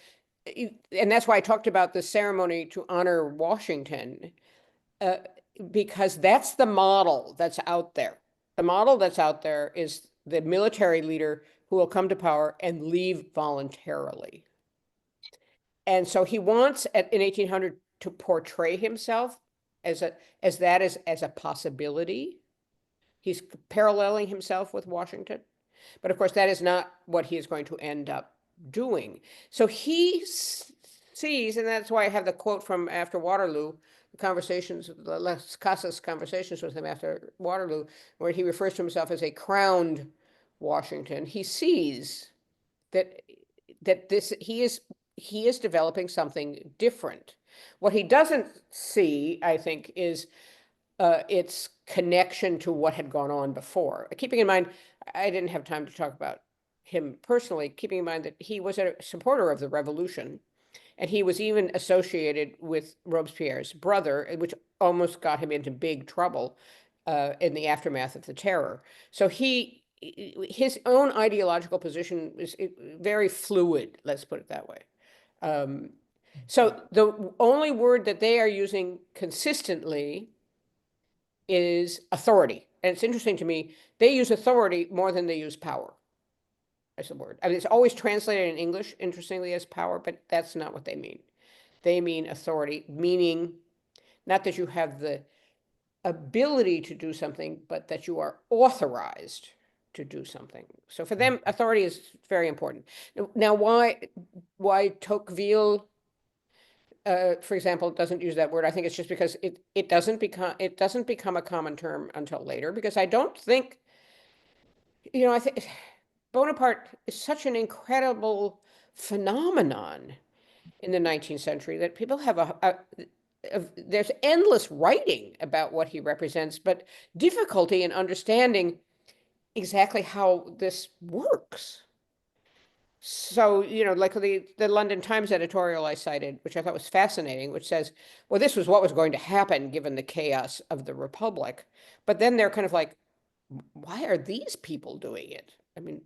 and that's why I talked about the ceremony to honor Washington. Because that's the model that's out there. The model that's out there is the military leader who will come to power and leave voluntarily. And so he wants in 1800 to portray himself as a possibility. He's paralleling himself with Washington. But of course, that is not what he is going to end up doing. So he sees, and that's why I have the quote from after Waterloo, the Las Casas conversations with him after Waterloo, where he refers to himself as a crowned Washington. He sees that he is developing something different. What he doesn't see, I think, is its connection to what had gone on before. Keeping in mind, I didn't have time to talk about him personally, keeping in mind that he was a supporter of the revolution. And he was even associated with Robespierre's brother, which almost got him into big trouble in the aftermath of the terror. So his own ideological position is very fluid, let's put it that way. So the only word that they are using consistently is authority. And it's interesting to me, they use authority more than they use power. As a word. I mean, it's always translated in English, interestingly, as power, but that's not what they mean. They mean authority, meaning not that you have the ability to do something, but that you are authorized to do something. So for them, authority is very important. Now, why Tocqueville, for example, doesn't use that word? I think it's just because it doesn't become a common term until later. Because I don't think, I think Bonaparte is such an incredible phenomenon in the 19th century that people have there's endless writing about what he represents, but difficulty in understanding exactly how this works. So, like the London Times editorial I cited, which I thought was fascinating, which says, well, this was what was going to happen given the chaos of the Republic. But then they're kind of like, why are these people doing it? I mean,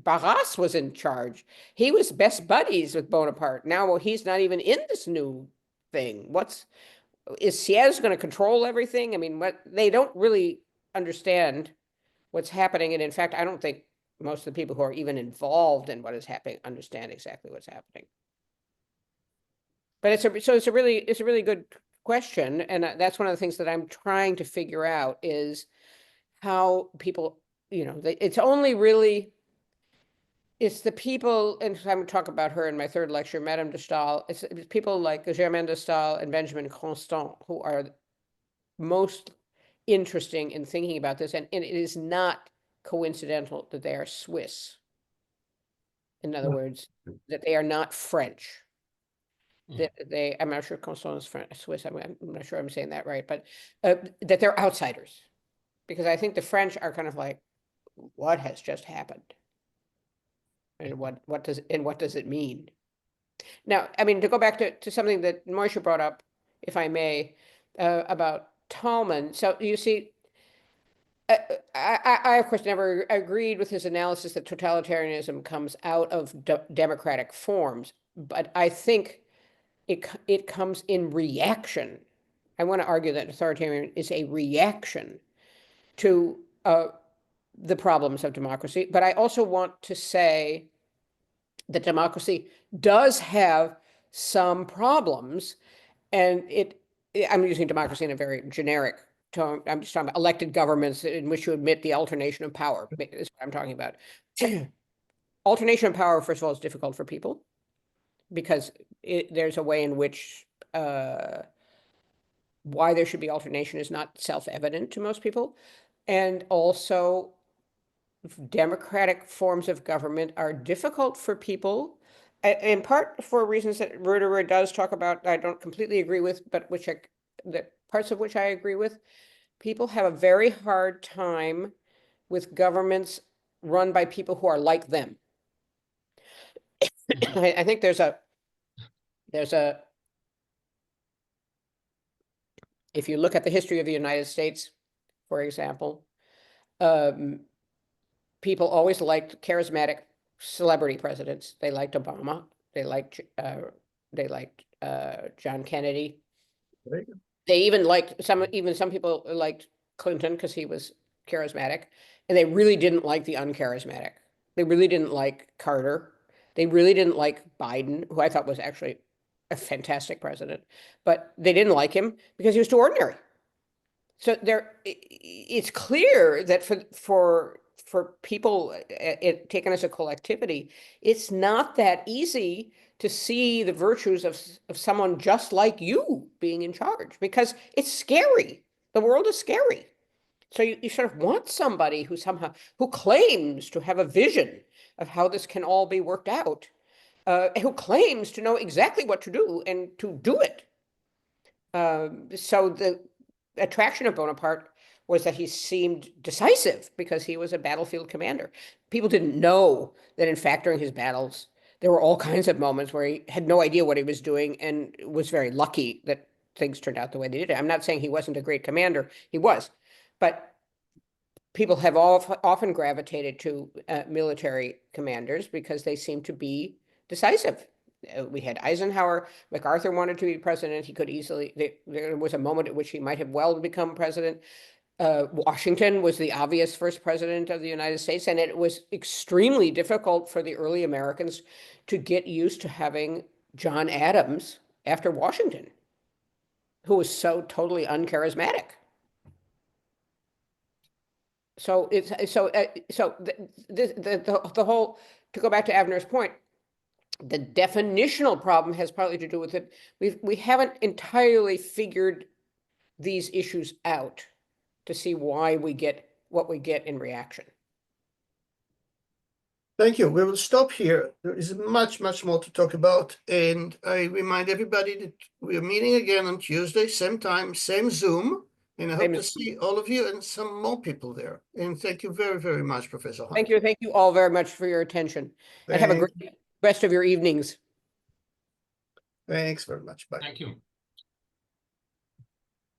Barras was in charge. He was best buddies with Bonaparte. Now, well, he's not even in this new thing. Is Sieyès going to control everything? I mean, they don't really understand what's happening. And in fact, I don't think most of the people who are even involved in what is happening understand exactly what's happening. But it's a really good question, and that's one of the things that I'm trying to figure out is how people, it's the people, and I'm going to talk about her in my third lecture, Madame de Stael. It's people like Germaine de Stael and Benjamin Constant who are most interesting in thinking about this, and it is not coincidental that they are Swiss. In other words, that they are not French. That I'm not sure Constant is French, Swiss. I'm not sure I'm saying that right, but that they're outsiders, because I think the French are kind of like, what has just happened, and what does it mean? Now, I mean, to go back to something that Moshe brought up, if I may, about Tolman. So you see, I of course never agreed with his analysis that totalitarianism comes out of democratic forms, but I think it comes in reaction. I want to argue that authoritarian is a reaction to the problems of democracy, but I also want to say that democracy does have some problems, and I'm using democracy in a very generic tone. I'm just talking about elected governments in which you admit the alternation of power, is what I'm talking about. Alternation of power, first of all, is difficult for people because there's a way in which why there should be alternation is not self-evident to most people. And also, democratic forms of government are difficult for people, in part for reasons that Roederer does talk about, I don't completely agree with, but the parts of which I agree with. People have a very hard time with governments run by people who are like them. I think there's a if you look at the history of the United States, for example, people always liked charismatic celebrity presidents. They liked Obama. They liked John Kennedy. Right. They even liked some people liked Clinton because he was charismatic, and they really didn't like the uncharismatic. They really didn't like Carter. They really didn't like Biden, who I thought was actually a fantastic president, but they didn't like him because he was too ordinary. So it's clear that for people taken as a collectivity, it's not that easy to see the virtues of someone just like you being in charge, because it's scary. The world is scary. So you sort of want somebody who claims to have a vision of how this can all be worked out, who claims to know exactly what to do and to do it. So the attraction of Bonaparte was that he seemed decisive because he was a battlefield commander. People didn't know that, in fact, during his battles, there were all kinds of moments where he had no idea what he was doing and was very lucky that things turned out the way they did. I'm not saying he wasn't a great commander. He was. But people have often gravitated to military commanders because they seem to be decisive. We had Eisenhower. MacArthur wanted to be president. He could easily, there was a moment at which he might have well become president. Washington was the obvious first president of the United States, and it was extremely difficult for the early Americans to get used to having John Adams after Washington, who was so totally uncharismatic. So the whole, to go back to Avner's point, the definitional problem has partly to do with it. We haven't entirely figured these issues out to see why we get what we get in reaction. Thank you. We will stop here. There is much, much more to talk about. And I remind everybody that we are meeting again on Tuesday, same time, same Zoom. And I hope to see all of you and some more people there. And thank you very, very much, Professor Hunt. Thank you. Thank you all very much for your attention. And have a great rest of your evenings. Thanks very much. Bye. Thank you.